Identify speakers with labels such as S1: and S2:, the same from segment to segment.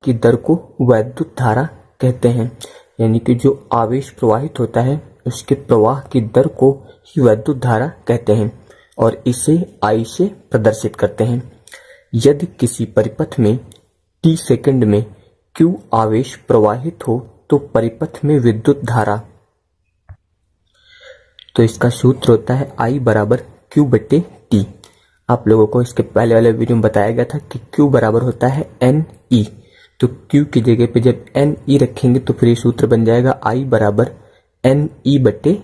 S1: की दर को वैद्युत धारा कहते हैं। यानी कि जो आवेश प्रवाहित होता है उसके प्रवाह की दर को ही वैद्युत धारा कहते हैं और इसे I से प्रदर्शित करते हैं। यदि किसी परिपथ में t सेकंड में Q आवेश प्रवाहित हो तो परिपथ में विद्युत धारा, तो इसका सूत्र होता है I बराबर Q/T। आप लोगों को इसके पहले वाले वीडियो में बताया गया था कि Q बराबर होता है NE, तो Q की जगह पे जब NE रखेंगे तो फिर ये सूत्र बन जाएगा I बराबर NE/T।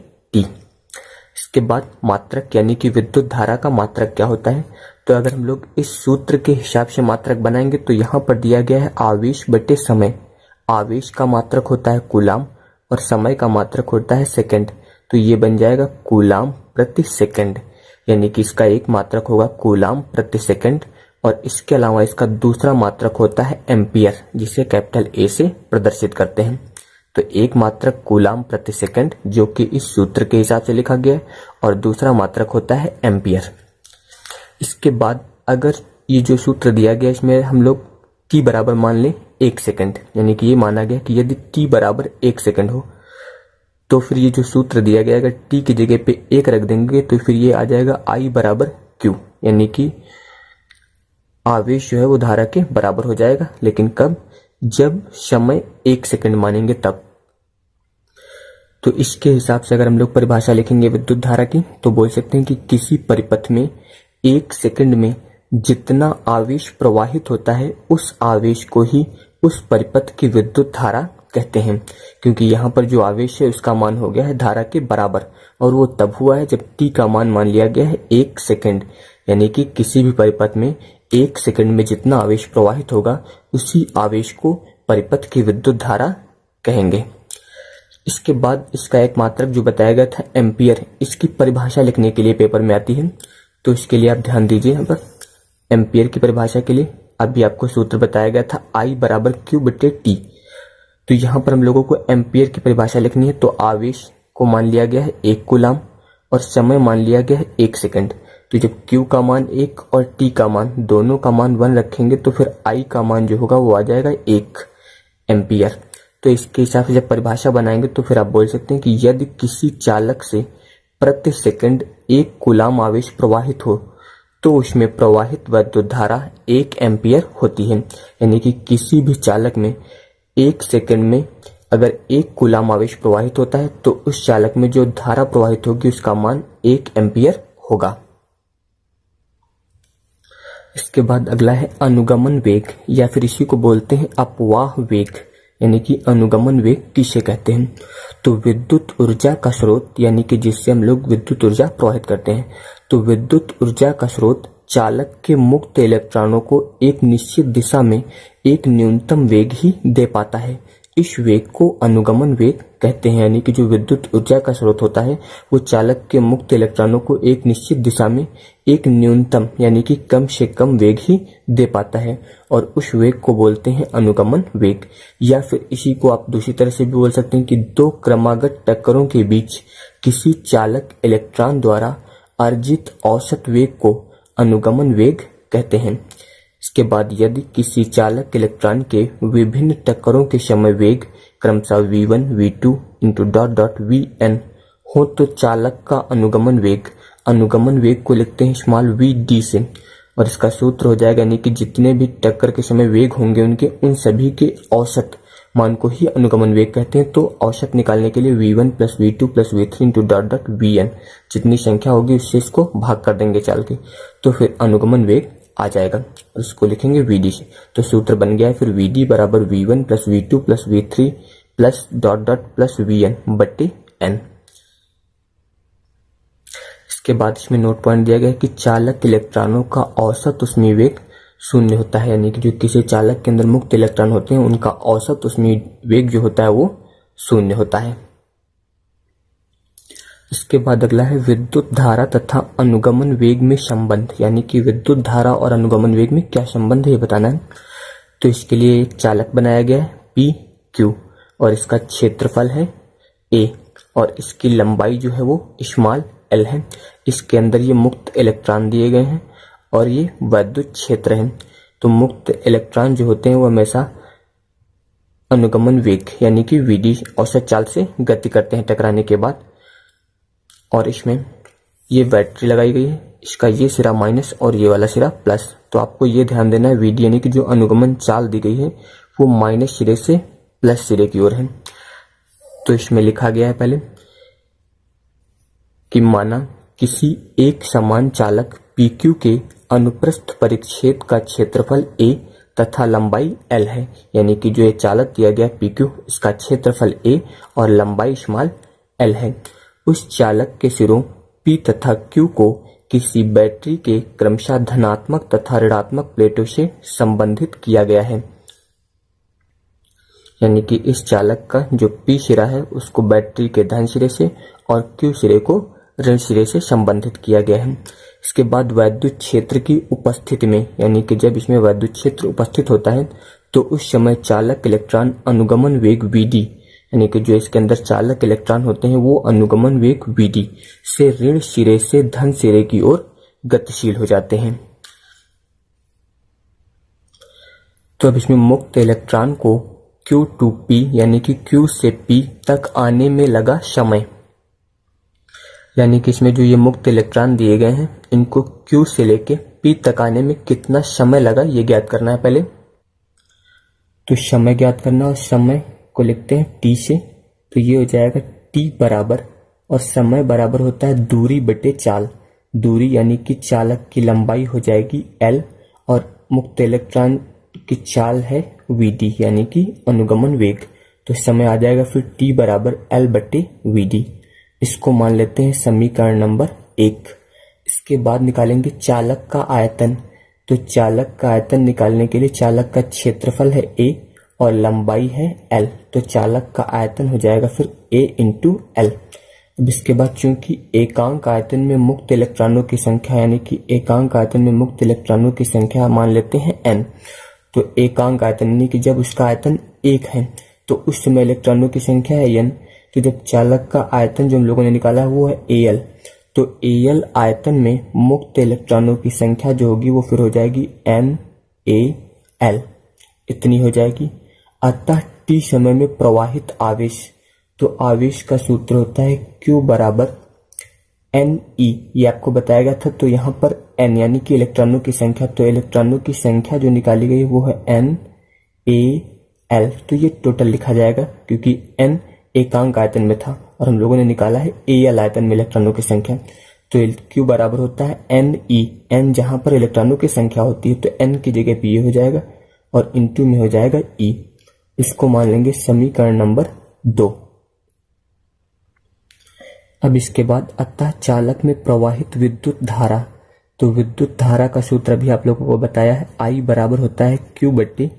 S1: इसके बाद मात्रक यानी कि विद्युत धारा का मात्रक क्या होता है, तो अगर हम लोग इस सूत्र के हिसाब से मात्रक बनाएंगे तो यहाँ पर दिया गया है आवेश बटे समय। आवेश का मात्रक होता है कूलाम और समय का मात्रक होता है सेकंड, तो ये बन जाएगा कूलाम प्रति सेकंड। यानी कि इसका एक मात्रक होगा कूलाम प्रति सेकंड और इसके अलावा इसका दूसरा मात्रक होता है एम्पियर, जिसे कैपिटल A से प्रदर्शित करते हैं। तो एक मात्रक कूलाम प्रति सेकंड जो कि इस सूत्र के हिसाब से लिखा गया है और दूसरा मात्रक होता है एम्पियर। इसके बाद अगर ये जो सूत्र दिया गया इसमें हम लोग t बराबर मान लें 1 सेकंड, यानी कि ये माना गया कि यदि t बराबर 1 सेकंड हो तो फिर ये जो सूत्र दिया गया अगर t की जगह पे 1 रख देंगे तो फिर ये आ जाएगा I बराबर Q, यानी कि आवेश जो है वो धारा के बराबर हो जाएगा। लेकिन कब, जब समय 1 सेकंड मानेंगे तब। तो इसके हिसाब से अगर हम लोग परिभाषा लिखेंगे विद्युत धारा की तो बोल सकते हैं कि किसी परिपथ में 1 सेकंड में जितना आवेश प्रवाहित होता है उस आवेश को ही उस परिपथ की विद्युत धारा कहते हैं, क्योंकि यहाँ पर जो आवेश है उसका मान हो गया है धारा के बराबर और वो तब हुआ है जब t का मान मान लिया गया है 1 सेकंड। यानी कि किसी भी परिपथ में 1 सेकंड में जितना आवेश प्रवाहित होगा उसी आवेश को परिपथ की विद्युत धारा कहेंगे। इसके बाद इसका एक मात्रक जो बताया गया था एम्पियर, इसकी परिभाषा लिखने के लिए पेपर में आती है, तो इसके लिए आप ध्यान दीजिए। यहाँ पर एम्पियर की परिभाषा के लिए अभी आपको सूत्र बताया गया था I बराबर Q/T। तो यहाँ पर हम लोगों को एम्पियर की परिभाषा लिखनी है, तो आवेश को मान लिया गया है 1 कूलाम और समय मान लिया गया है 1 सेकंड। तो जब Q का मान 1 और T का मान दोनों का मान 1 रखेंगे तो फिर I का मान जो होगा वो आ जाएगा 1 एम्पियर। तो इसके हिसाब से जब परिभाषा बनाएंगे तो फिर आप बोल सकते हैं कि यदि किसी चालक से प्रति सेकंड 1 कूलाम आवेश प्रवाहित हो तो उसमें प्रवाहित विद्युत धारा 1 एम्पियर होती है। यानी कि किसी भी चालक में 1 सेकंड में अगर 1 कूलाम आवेश प्रवाहित होता है तो उस चालक में जो धारा प्रवाहित होगी उसका मान 1 एम्पियर होगा। इसके बाद अगला है अनुगमन वेग, या फिर इसी को बोलते हैं अपवाह वेग। यानी कि अनुगमन वेग किसे कहते हैं, तो विद्युत ऊर्जा का स्रोत, यानी कि जिससे हम लोग विद्युत ऊर्जा प्रवाहित करते हैं, तो विद्युत ऊर्जा का स्रोत चालक के मुक्त इलेक्ट्रॉनों को एक निश्चित दिशा में एक न्यूनतम वेग ही दे पाता है। इस वेग को अनुगमन वेग कहते हैं। यानी कि जो विद्युत ऊर्जा का स्रोत होता है वो चालक के मुक्त इलेक्ट्रॉनों को एक निश्चित दिशा में एक न्यूनतम यानी कि कम से कम वेग ही दे पाता है और उस वेग को बोलते हैं अनुगमन वेग। या फिर इसी को आप दूसरी तरह से भी बोल सकते हैं कि दो क्रमागत टक्करों के बीच किसी चालक इलेक्ट्रॉन द्वारा अर्जित औसत वेग को अनुगमन वेग कहते हैं। इसके बाद यदि किसी चालक इलेक्ट्रॉन के विभिन्न टक्करों के समय वेग क्रमशः v1, v2 इंटू vn हो तो चालक का अनुगमन वेग को लिखते हैं स्मॉल vd से और इसका सूत्र हो जाएगा यानी कि जितने भी टक्कर के समय वेग होंगे उनके उन सभी के औसत मान को ही अनुगमन वेग कहते हैं। तो औसत निकालने के लिए v1 plus v2 plus v3 into vn जितनी संख्या होगी उससे इसको भाग कर देंगे चाल के, तो फिर अनुगमन वेग आ जाएगा और इसको लिखेंगे vd से। तो सूत्र बन गया है फिर vd बराबर v1 plus v2 plus v3 plus plus vn बट्टे n। इसके बाद इसमें नोट पॉइंट दिया गया है कि चालक इलेक्ट्रॉनों का औसत ऊष्मीय वेग शून्य होता है। यानी कि जो किसी चालक के अंदर मुक्त इलेक्ट्रॉन होते हैं उनका औसत ऊष्मीय वेग जो होता है वो शून्य होता है। इसके बाद अगला है विद्युत धारा तथा अनुगमन वेग में संबंध। यानी कि विद्युत धारा और अनुगमन वेग में क्या संबंध है ये बताना है। तो इसके लिए एक चालक बनाया गया है PQ और इसका क्षेत्रफल है A और इसकी लंबाई जो है वो स्मॉल l है। इसके अंदर ये मुक्त इलेक्ट्रॉन दिए गए हैं और ये विद्युत क्षेत्र है। तो मुक्त इलेक्ट्रॉन जो होते हैं वो हमेशा अनुगमन वेग यानी कि वीडी औसत चाल से गति करते हैं टकराने के बाद। और इसमें ये बैटरी लगाई गई है, इसका ये सिरा माइनस और ये वाला सिरा प्लस। तो आपको ये ध्यान देना है वीडी यानी कि जो अनुगमन चाल दी गई है वो माइनस सिरे से प्लस सिरे की ओर है। तो इसमें लिखा गया है पहले कि माना किसी एक समान चालक PQ के अनुप्रस्थ परिच्छेद का क्षेत्रफल A तथा लंबाई L है, यानी कि जो ये चालक दिया गया PQ इसका क्षेत्रफल A और लंबाई स्मॉल L है। उस चालक के सिरों P तथा Q को किसी बैटरी के क्रमशः धनात्मक तथा ऋणात्मक प्लेटों से संबंधित किया गया है, यानी कि इस चालक का जो P सिरा है उसको बैटरी के धन सिरे से और Q सिरे को ऋण सिरे से संबंधित किया गया है। इसके बाद वैद्युत क्षेत्र की उपस्थिति में, यानी कि जब इसमें वैद्युत क्षेत्र उपस्थित होता है तो उस समय चालक इलेक्ट्रॉन अनुगमन वेग Vd, यानी कि जो इसके अंदर चालक इलेक्ट्रॉन होते हैं वो अनुगमन वेग Vd से ऋण सिरे से धन सिरे की ओर गतिशील हो जाते हैं। तो अब इसमें मुक्त इलेक्ट्रॉन को Q to P यानी कि Q से P तक आने में लगा समय, यानी कि इसमें जो ये मुक्त इलेक्ट्रॉन दिए गए हैं इनको Q से लेके P तक आने में कितना समय लगा ये ज्ञात करना है पहले। तो समय ज्ञात करना और समय को लिखते हैं T से, तो ये हो जाएगा T बराबर और समय बराबर होता है दूरी बटे चाल। दूरी यानी कि चालक की लंबाई हो जाएगी L और मुक्त इलेक्ट्रॉन की चाल है Vd यानी कि अनुगमन वेग। तो समय आ जाएगा फिर T बराबर L बटे Vd। इसको मान लेते हैं समीकरण नंबर 1। इसके बाद निकालेंगे चालक का आयतन। तो चालक का आयतन निकालने के लिए चालक का क्षेत्रफल है A और लंबाई है L, तो चालक का आयतन हो जाएगा फिर A इंटू L। अब इसके बाद चूंकि एकांक आयतन में मुक्त इलेक्ट्रॉनों की संख्या, यानी कि एकांक आयतन में मुक्त इलेक्ट्रॉनों की संख्या मान लेते हैं n। तो एकांक आयतन यानी कि जब उसका आयतन 1 है तो उस समय इलेक्ट्रॉनों की संख्या है n। तो जब चालक का आयतन जो हम लोगों ने निकाला वो है Al, तो Al आयतन में मुक्त इलेक्ट्रॉनों की संख्या जो होगी वो फिर हो जाएगी NaL, इतनी हो जाएगी। अतः T समय में प्रवाहित आवेश, तो आवेश का सूत्र होता है Q बराबर Ne, ये आपको बताया गया था। तो यहाँ पर N यानी कि इलेक्ट्रॉनों की संख्या, तो इलेक्ट्रॉनों की संख्या जो निकाली गई वो है NaL। तो ये टोटल लिखा जाएगा क्योंकि N एकांक आयतन में था और हम लोगों ने निकाला है Al आयतन में इलेक्ट्रॉनों की संख्या। तो Q बराबर होता है Ne, N जहां पर इलेक्ट्रॉनों की संख्या होती है तो N की जगह पे ये हो जाएगा और इनटू में हो जाएगा E। इसको मान लेंगे समीकरण नंबर 2। अब इसके बाद अतः चालक में प्रवाहित विद्युत धारा, तो विद्युत धारा का सूत्र भी आप लोगों को बताया है, I बराबर होता है Q बट्टे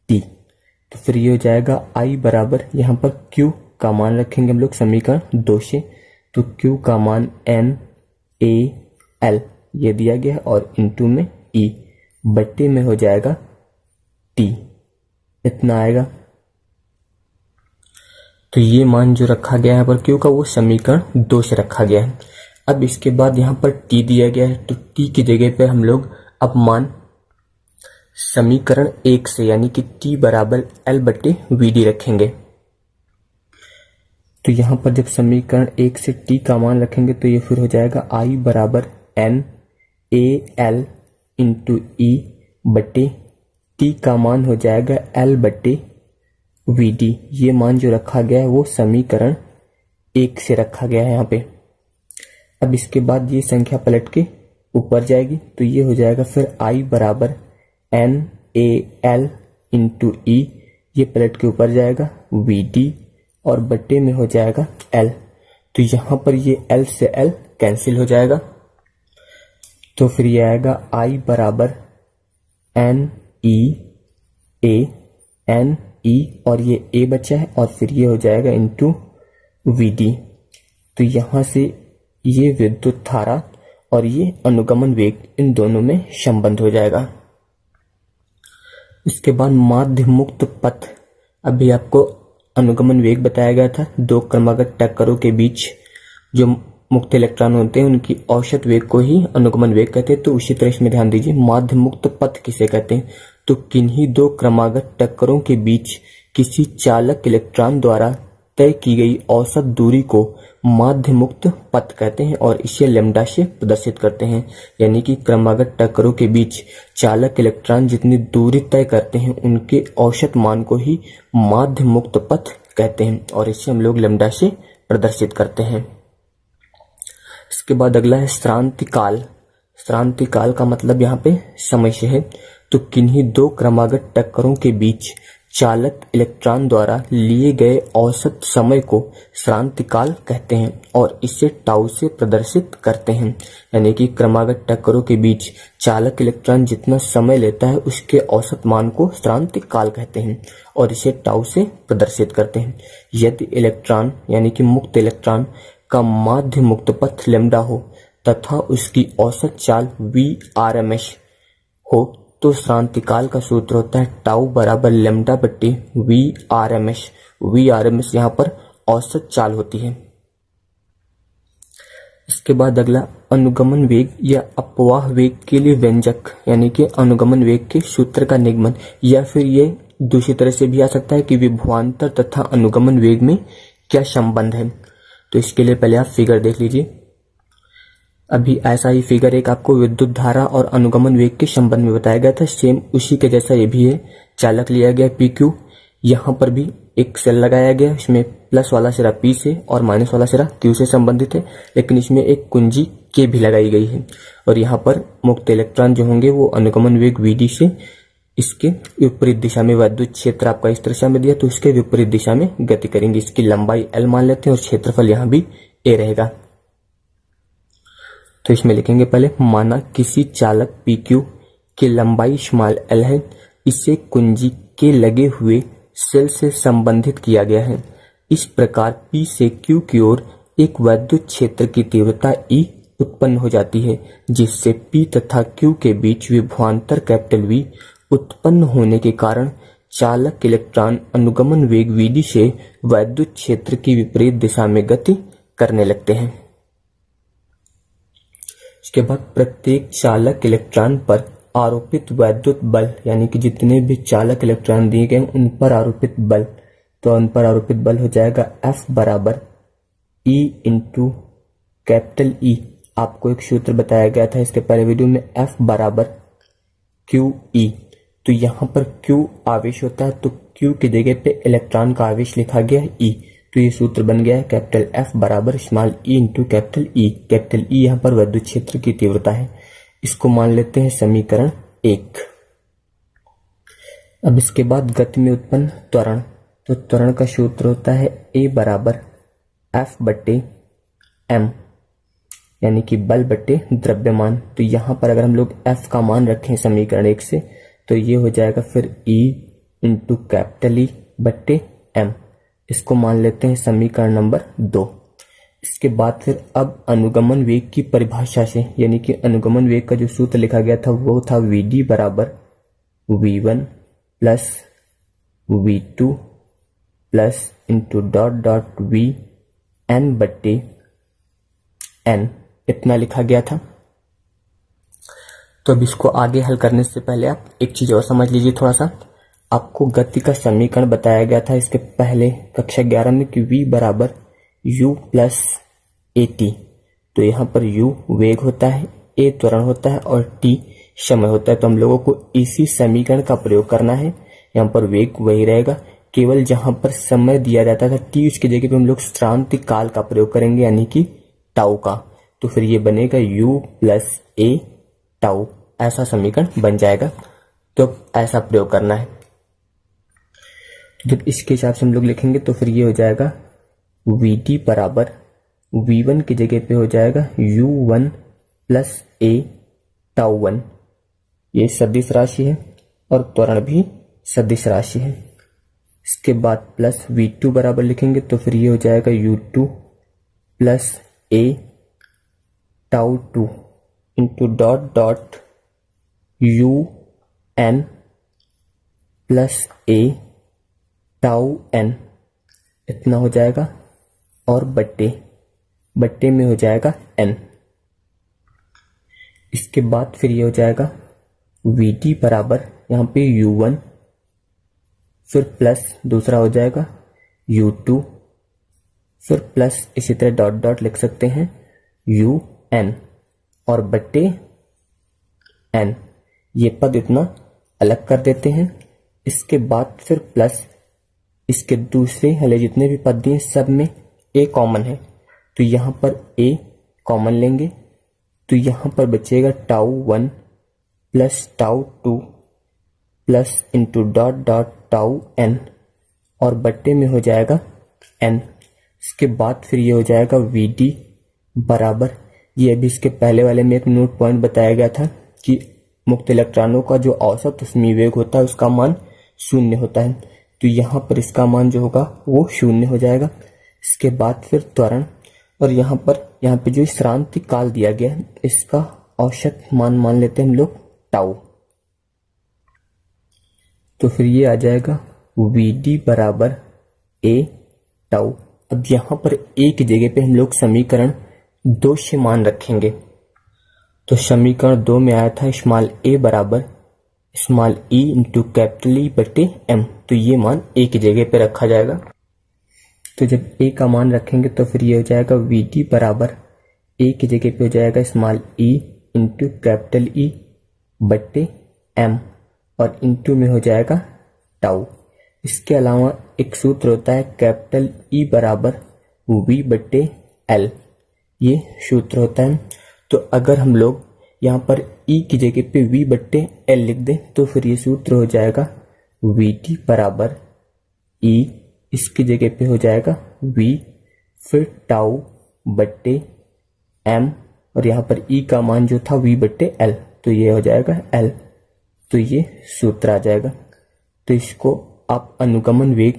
S1: T। तो फिर ये हो जाएगा I बराबर, यहाँ पर Q का मान रखेंगे हम लोग समीकरण 2 से, तो Q का मान NaL ये दिया गया है और इनटू में E बट्टे में हो जाएगा T, इतना आएगा। तो ये मान जो रखा गया है यहाँ पर Q का वो समीकरण 2 से रखा गया है। अब इसके बाद यहाँ पर T दिया गया है, तो T की जगह पे हम लोग अब मान समीकरण 1 से यानी कि T बराबर L बट्टे Vd रखेंगे। तो यहाँ पर जब समीकरण 1 से T का मान रखेंगे तो ये फिर हो जाएगा I बराबर NaL इंटू E बट्टे T का मान हो जाएगा L बट्टे Vd। ये मान जो रखा गया है वो समीकरण 1 से रखा गया है यहाँ पे। अब इसके बाद ये संख्या पलट के ऊपर जाएगी तो ये हो जाएगा फिर I बराबर NaL इंटू E, ये पलट के ऊपर जाएगा Vd और बट्टे में हो जाएगा L। तो यहाँ पर ये L से L कैंसिल हो जाएगा, तो फिर ये आएगा I बराबर Ne और ये A बचा है और फिर ये हो जाएगा इंटू Vd। तो यहाँ से ये विद्युत धारा और ये अनुगमन वेग इन दोनों में संबंध हो जाएगा। इसके बाद माध्य मुक्त पथ, अभी आपको अनुगमन वेग बताया गया था, दो क्रमागत टक्करों के बीच जो मुक्त इलेक्ट्रॉन होते हैं उनकी औसत वेग को ही अनुगमन वेग कहते हैं। तो उसी तरह इसमें ध्यान दीजिए माध्य मुक्त पथ किसे कहते हैं, तो किन्हीं दो क्रमागत टक्करों के बीच किसी चालक इलेक्ट्रॉन द्वारा तय की गई औसत दूरी को माध्य मुक्त पथ कहते हैं और इसे लैम्डा से प्रदर्शित करते हैं। यानी कि क्रमागत टक्करों के बीच चालक इलेक्ट्रॉन जितनी दूरी तय करते हैं उनके औसत मान को ही माध्य मुक्त पथ कहते हैं और इसे हम लोग लैम्डा से प्रदर्शित करते हैं। इसके बाद अगला है श्रांति काल। श्रांति काल का मतलब यहाँ पे समय से है। तो किन्हीं दो क्रमागत टक्करों के बीच चालक इलेक्ट्रॉन द्वारा लिए गए औसत समय को श्रांति काल कहते हैं और इसे टाउ से प्रदर्शित करते हैं। यानी कि क्रमागत टक्करों के बीच चालक इलेक्ट्रॉन जितना समय लेता है उसके औसत मान को श्रांति काल कहते हैं और इसे टाउ से प्रदर्शित करते हैं। यदि इलेक्ट्रॉन यानी कि मुक्त इलेक्ट्रॉन का माध्य मुक्त पथ लैम्डा हो तथा उसकी औसत चाल VRMS हो तो श्रांति काल का सूत्र होता है टाउ बराबर लैम्डा बट्टे VRMS। VRMS यहाँ पर औसत चाल होती है। इसके बाद अगला अनुगमन वेग या अपवाह वेग के लिए व्यंजक यानी कि अनुगमन वेग के सूत्र का निगमन, या फिर ये दूसरी तरह से भी आ सकता है कि विभवांतर तथा अनुगमन वेग में क्या संबंध है। तो इसके लिए पहले आप फिगर देख लीजिए। अभी ऐसा ही फिगर एक आपको विद्युत धारा और अनुगमन वेग के संबंध में बताया गया था, सेम उसी के जैसा ये भी है। चालक लिया गया PQ, यहाँ पर भी एक सेल लगाया गया, इसमें प्लस वाला सिरा P से और माइनस वाला सिरा Q से संबंधित है, लेकिन इसमें एक कुंजी K भी लगाई गई है और यहाँ पर मुक्त इलेक्ट्रॉन जो होंगे वो अनुगमन वेग VD से इसके विपरीत दिशा में, विद्युत क्षेत्र आपका इस दिशा में दिया तो इसके विपरीत दिशा में गति करेंगे। इसकी लंबाई L मान लेते हैं और क्षेत्रफल यहाँ भी A रहेगा। तो इसमें लिखेंगे पहले, माना किसी चालक PQ की लंबाई स्मॉल l है, इसे कुंजी के लगे हुए सेल से संबंधित किया गया है। इस प्रकार P से Q की ओर एक विद्युत क्षेत्र की तीव्रता E उत्पन्न हो जाती है, जिससे P तथा Q के बीच विभवांतर V उत्पन्न होने के कारण चालक इलेक्ट्रॉन अनुगमन वेग VD से विद्युत क्षेत्र की विपरीत दिशा में गति करने लगते हैं। इसके बाद प्रत्येक चालक इलेक्ट्रॉन पर आरोपित वैद्युत बल यानी कि जितने भी चालक इलेक्ट्रॉन दिए गए उन पर आरोपित बल, तो उन पर आरोपित बल हो जाएगा F बराबर E इंटू कैपिटल E। आपको एक सूत्र बताया गया था इसके पहले वीडियो में, F बराबर QE। तो यहाँ पर Q आवेश होता है तो Q की जगह पे इलेक्ट्रॉन का आवेश लिखा गया है E, तो ये सूत्र बन गया है कैपिटल F बराबर small E into capital E। Capital E यहाँ पर विद्युत क्षेत्र की तीव्रता है। इसको मान लेते हैं समीकरण 1। अब इसके बाद गति में उत्पन्न त्वरण, तो त्वरण का सूत्र होता है A बराबर F बट्टे M यानी कि बल बट्टे द्रव्यमान। तो यहाँ पर अगर हम लोग F का मान रखें समीकरण 1 से तो ये हो जाएगा फिर E इंटू कैपिटल E बट्टे M। इसको मान लेते हैं समीकरण नंबर 2। इसके बाद फिर अब अनुगमन वेग की परिभाषा से, यानी कि अनुगमन वेग का जो सूत्र लिखा गया था वो था VD बराबर V1 plus V2 plus into dot dot VN बट्टे N, इतना लिखा गया था। तो अब इसको आगे हल करने से पहले आप एक चीज और समझ लीजिए थोड़ा सा। आपको गति का समीकरण बताया गया था इसके पहले कक्षा 11 में कि V बराबर U प्लस AT। तो यहाँ पर U वेग होता है, A त्वरण होता है और T समय होता है। तो हम लोगों को इसी समीकरण का प्रयोग करना है। यहाँ पर वेग वही रहेगा, केवल जहां पर समय दिया जाता था T उसकी जगह पे हम लोग श्रांति काल का प्रयोग करेंगे यानी कि टाउ का। तो फिर ये बनेगा U प्लस A टाउ, ऐसा समीकरण बन जाएगा। तो ऐसा प्रयोग करना है। जब इसके हिसाब से हम लोग लिखेंगे तो फिर ये हो जाएगा VD बराबर V1 की जगह पे हो जाएगा U1 प्लस A टाउ 1। ये सदिश राशि है और त्वरण भी सदिश राशि है। इसके बाद प्लस V2 बराबर लिखेंगे तो फिर ये हो जाएगा U2 plus A tau 2 into dot dot UN plus A tau n, इतना हो जाएगा और बट्टे में हो जाएगा n। इसके बाद फिर ये हो जाएगा VD बराबर यहाँ पे U1, फिर प्लस दूसरा हो जाएगा U2, फिर प्लस इसी तरह डॉट डॉट लिख सकते हैं UN और बट्टे N। ये पद इतना अलग कर देते हैं। इसके बाद फिर प्लस इसके दूसरे वाले जितने भी पद दिए सब में A कॉमन है, तो यहाँ पर A कॉमन लेंगे, तो यहाँ पर बचेगा τ1 plus τ2 plus into dot dot τn और बट्टे में हो जाएगा n। इसके बाद फिर ये हो जाएगा VD बराबर, ये अभी इसके पहले वाले में एक नोट पॉइंट बताया गया था कि मुक्त इलेक्ट्रॉनों का जो औसत उसमें वेग होता है उसका मान 0 होता है, तो यहाँ पर इसका मान जो होगा वो 0 हो जाएगा। इसके बाद फिर त्वरण, और यहाँ पे जो श्रांति काल दिया गया है इसका औसत मान लेते हैं हम लोग टाउ, तो फिर ये आ जाएगा VD बराबर A टाउ। अब यहाँ पर A की जगह पे हम लोग समीकरण 2 से मान रखेंगे, तो समीकरण 2 में आया था स्मॉल a बराबर small e into capital E बटे m, तो ये मान a की जगह पे रखा जाएगा। तो जब a का मान रखेंगे तो फिर ये हो जाएगा VD बराबर a की जगह पे हो जाएगा small e into capital E बटे m और इंटू में हो जाएगा टाउ। इसके अलावा एक सूत्र होता है कैपिटल E बराबर V बटे L, ये सूत्र होता है। तो अगर हम लोग यहाँ पर E की जगह पे V बट्टे L लिख दें तो फिर ये सूत्र हो जाएगा VD बराबर E, इसकी जगह पे हो जाएगा V, फिर टाउ बट्टे M और यहाँ पर E का मान जो था V बट्टे L, तो ये हो जाएगा L, तो ये सूत्र आ जाएगा। तो इसको आप अनुगमन वेग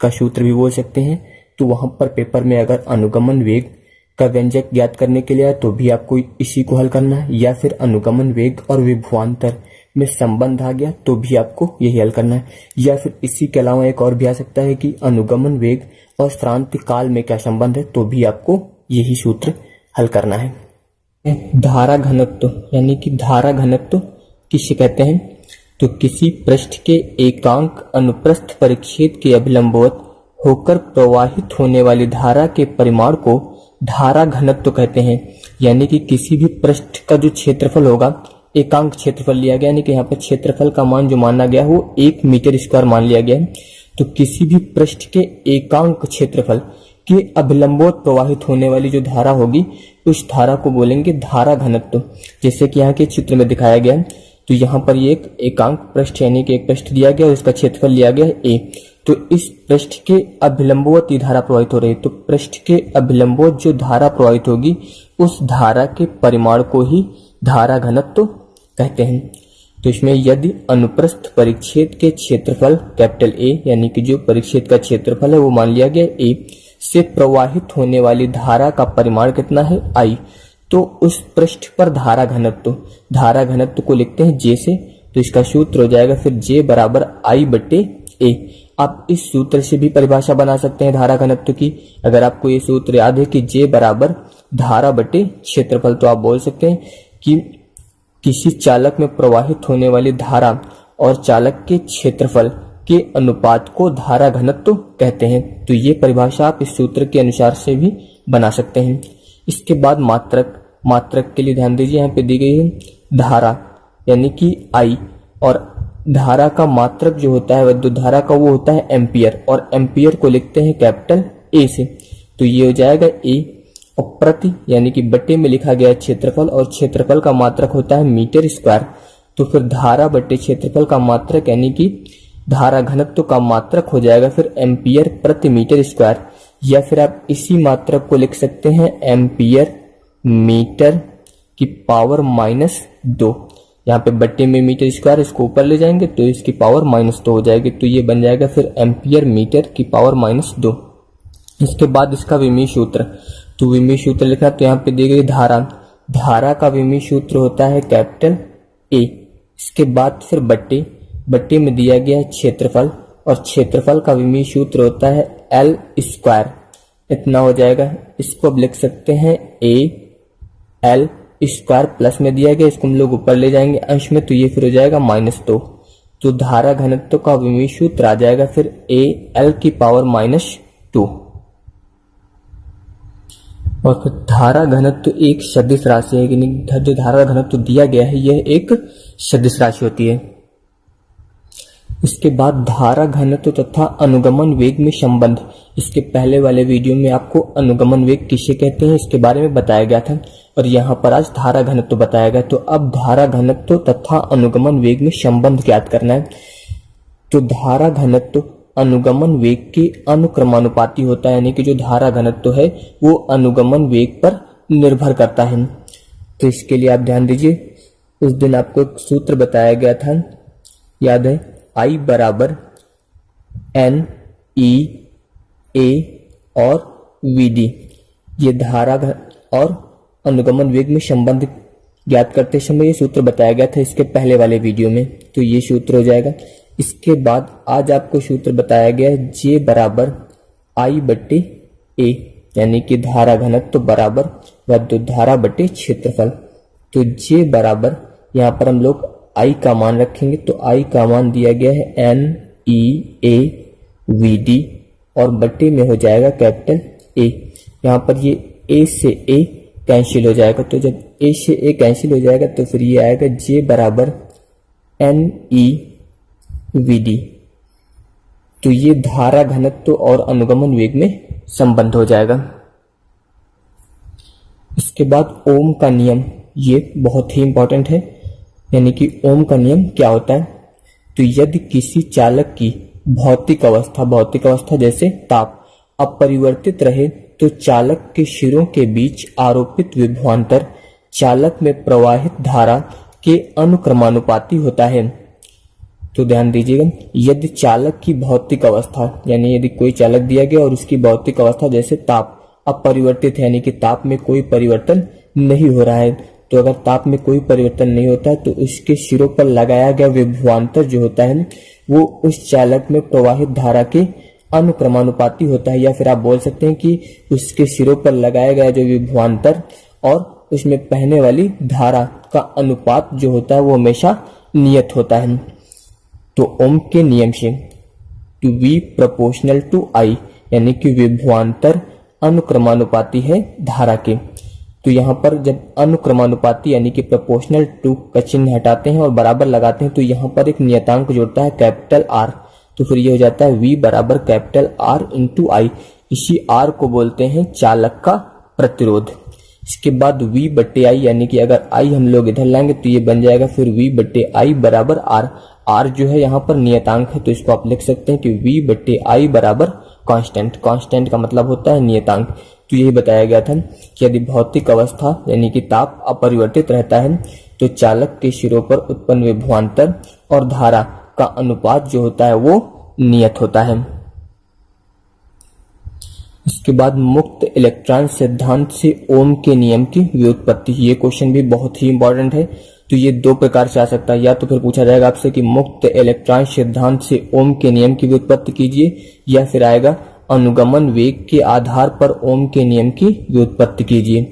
S1: का सूत्र भी बोल सकते हैं। तो वहां पर पेपर में अगर अनुगमन वेग का व्यंजक ज्ञात करने के लिए आए तो भी आपको इसी को हल करना है, या फिर अनुगमन वेग और विभवांतर में संबंध आ गया तो भी आपको यही हल करना है, या फिर इसी के अलावा एक और भी आ सकता है कि अनुगमन वेग और श्रांति काल में क्या संबंध है, तो भी आपको यही सूत्र हल करना है। धारा घनत्व यानी कि धारा घनत्व किसे कहते हैं, तो किसी पृष्ठ के एकांक अनुप्रस्थ परिच्छेद के अभिलंबवत होकर प्रवाहित होने वाली धारा के परिमाण को धारा घनत्व कहते हैं। यानी कि किसी भी पृष्ठ का जो क्षेत्रफल होगा, एकांक क्षेत्रफल लिया गया, यानी कि यहाँ पर क्षेत्रफल का मान जो माना गया वो 1 मीटर स्क्वायर मान लिया गया है। तो किसी भी पृष्ठ के एकांक क्षेत्रफल के अभिलंबवत प्रवाहित होने वाली जो धारा होगी उस धारा को बोलेंगे धारा घनत्व, जैसे कि यहाँ के चित्र में दिखाया गया है। तो यहाँ पर ये एक एकांक पृष्ठ यानी कि एक पृष्ठ दिया गया और इसका क्षेत्रफल लिया गया है A, तो इस पृष्ठ के अभिलंबवत ये धारा प्रवाहित हो रही है, तो पृष्ठ के अभिलंबवत जो धारा प्रवाहित होगी उस धारा के परिमाण को ही धारा घनत्व कहते हैं। तो इसमें यदि अनुप्रस्थ परिच्छेद के क्षेत्रफल कैपिटल A यानी कि जो परिच्छेद का क्षेत्रफल है वो मान लिया गया A से प्रवाहित होने वाली धारा का परिमाण कितना है I, तो उस पृष्ठ पर धारा घनत्व को लिखते हैं J से, तो इसका सूत्र हो जाएगा फिर J बराबर I बटे A। आप इस सूत्र से भी परिभाषा बना सकते हैं धारा घनत्व की। अगर आपको ये सूत्र याद है कि J बराबर धारा बटे क्षेत्रफल, तो आप बोल सकते हैं कि किसी चालक में प्रवाहित होने वाली धारा और चालक के क्षेत्रफल के अनुपात को धारा घनत्व कहते हैं। तो ये परिभाषा आप इस सूत्र के अनुसार से भी बना सकते हैं। इसके बाद मात्रक के लिए ध्यान दीजिए, यहाँ पे दी गई है धारा यानी कि I, और धारा का मात्रक जो होता है विद्युत धारा का वो होता है एम्पियर, और एम्पियर को लिखते हैं कैपिटल A से। तो ये हो जाएगा A, और प्रति यानी कि बट्टे में लिखा गया क्षेत्रफल, और क्षेत्रफल का मात्रक होता है मीटर स्क्वायर। तो फिर धारा बट्टे क्षेत्रफल का मात्रक यानी कि धारा घनत्व का मात्रक हो जाएगा फिर एम्पियर प्रति मीटर स्क्वायर, या फिर आप इसी मात्रक को लिख सकते हैं एम्पियर मीटर की पावर -2। यहाँ पे बट्टे में मीटर स्क्वायर, इसको ऊपर ले जाएंगे तो इसकी पावर -2 हो जाएगी, तो ये बन जाएगा फिर एम्पियर मीटर की पावर -2। इसके बाद इसका विमीय सूत्र, तो विमीय सूत्र लिखा तो यहाँ पे दी गई धारा का विमीय सूत्र होता है कैपिटल A। इसके बाद फिर बट्टे में दिया गया है क्षेत्रफल, और क्षेत्रफल का विमीय सूत्र होता है L स्क्वायर, इतना हो जाएगा। इसको अब लिख सकते हैं A L स्क्वायर, प्लस में दिया गया, इसको हम लोग ऊपर ले जाएंगे अंश में, तो ये फिर हो जाएगा -2। तो धारा घनत्व का विमीय सूत्र आ जाएगा फिर AL⁻²। और फिर धारा घनत्व एक सदिश राशि है, यानी जो धारा घनत्व दिया गया है यह एक सदिश राशि होती है। इसके बाद धारा घनत्व तथा अनुगमन वेग में संबंध। इसके पहले वाले वीडियो में आपको अनुगमन वेग किसे कहते हैं इसके बारे में बताया गया था, और यहाँ पर आज धारा घनत्व बताया गया। तो अब धारा घनत्व तथा अनुगमन वेग में संबंध ज्ञात करना है। तो धारा घनत्व अनुगमन वेग के अनुक्रमानुपाती होता है, यानी कि जो धारा घनत्व है वो अनुगमन वेग पर निर्भर करता है। तो इसके लिए आप ध्यान दीजिए, उस दिन आपको एक सूत्र बताया गया था, याद है, I बराबर N E A और VD। ये धारा और अनुगमन वेग में संबंध ज्ञात करते समय ये सूत्र बताया गया था इसके पहले वाले वीडियो में, तो ये सूत्र हो जाएगा। इसके बाद आज आपको सूत्र बताया गया है J बराबर I/A, यानी कि धारा घनत्व बराबर विद्युत धारा बटे क्षेत्रफल। तो J बराबर यहाँ पर हम लोग I का मान रखेंगे, तो I का मान दिया गया है NEAVD और बटे में हो जाएगा कैपिटल A। यहाँ पर ये A से A कैंसिल हो जाएगा, तो जब A से A कैंसिल हो जाएगा तो फिर ये आएगा J बराबर NEVD। तो ये धारा घनत्व और अनुगमन वेग में संबंध हो जाएगा। इसके बाद ओम का नियम, ये बहुत ही इंपॉर्टेंट है, यानी कि ओम का नियम क्या होता है। तो यदि किसी चालक की भौतिक अवस्था जैसे ताप अपरिवर्तित रहे तो चालक के सिरों के बीच आरोपित विभवांतर चालक में प्रवाहित धारा के अनुक्रमानुपाती होता है। तो ध्यान दीजिएगा, यदि चालक की भौतिक अवस्था, यानी यदि कोई चालक दिया गया और उसकी भौतिक अवस्था जैसे ताप अपरिवर्तित है, यानी कि ताप में कोई परिवर्तन नहीं हो रहा है, तो अगर ताप में कोई परिवर्तन नहीं होता है तो उसके सिरों पर लगाया गया विभवांतर जो होता है वो उस चालक में प्रवाहित धारा के अनुक्रमानुपाती होता है, या फिर आप बोल सकते हैं कि उसके सिरों पर लगाया गया जो विभवांतर और उसमें बहने वाली धारा का अनुपात जो होता है वो हमेशा नियत होता है। तो ओम के नियम से to V proportional to I, यानी कि विभवांतर अनुक्रमानुपाती है धारा के। तो यहाँ पर जब अनुक्रमानुपाती यानी कि प्रोपोर्शनल टू का चिन्ह हटाते हैं और बराबर लगाते हैं तो यहाँ पर एक नियतांक जुड़ता है कैपिटल R, तो फिर ये हो जाता है V बराबर कैपिटल R इंटू I। इसी R को बोलते हैं चालक का प्रतिरोध। इसके बाद V बट्टे I, यानी कि अगर I हम लोग इधर लाएंगे तो ये बन जाएगा फिर V बट्टे I बराबर R। R जो है यहाँ पर नियतांक है, तो इसको आप लिख सकते हैं कि V बट्टे I बराबर कांस्टेंट। कांस्टेंट का मतलब होता है नियतांक। तो यही बताया गया था कि यदि भौतिक अवस्था यानी कि ताप अपरिवर्तित रहता है तो चालक के सिरों पर उत्पन्न विभवांतर और धारा का अनुपात जो होता है वो नियत होता है। इसके बाद मुक्त इलेक्ट्रॉन सिद्धांत से ओम के नियम की व्युत्पत्ति। ये क्वेश्चन भी बहुत ही इंपॉर्टेंट है। तो ये दो प्रकार से आ सकता है, या तो फिर पूछा जाएगा आपसे कि मुक्त इलेक्ट्रॉन सिद्धांत से ओम के नियम की व्युत्पत्ति कीजिए, या फिर आएगा अनुगमन वेग के आधार पर ओम के नियम की व्युत्पत्ति कीजिए।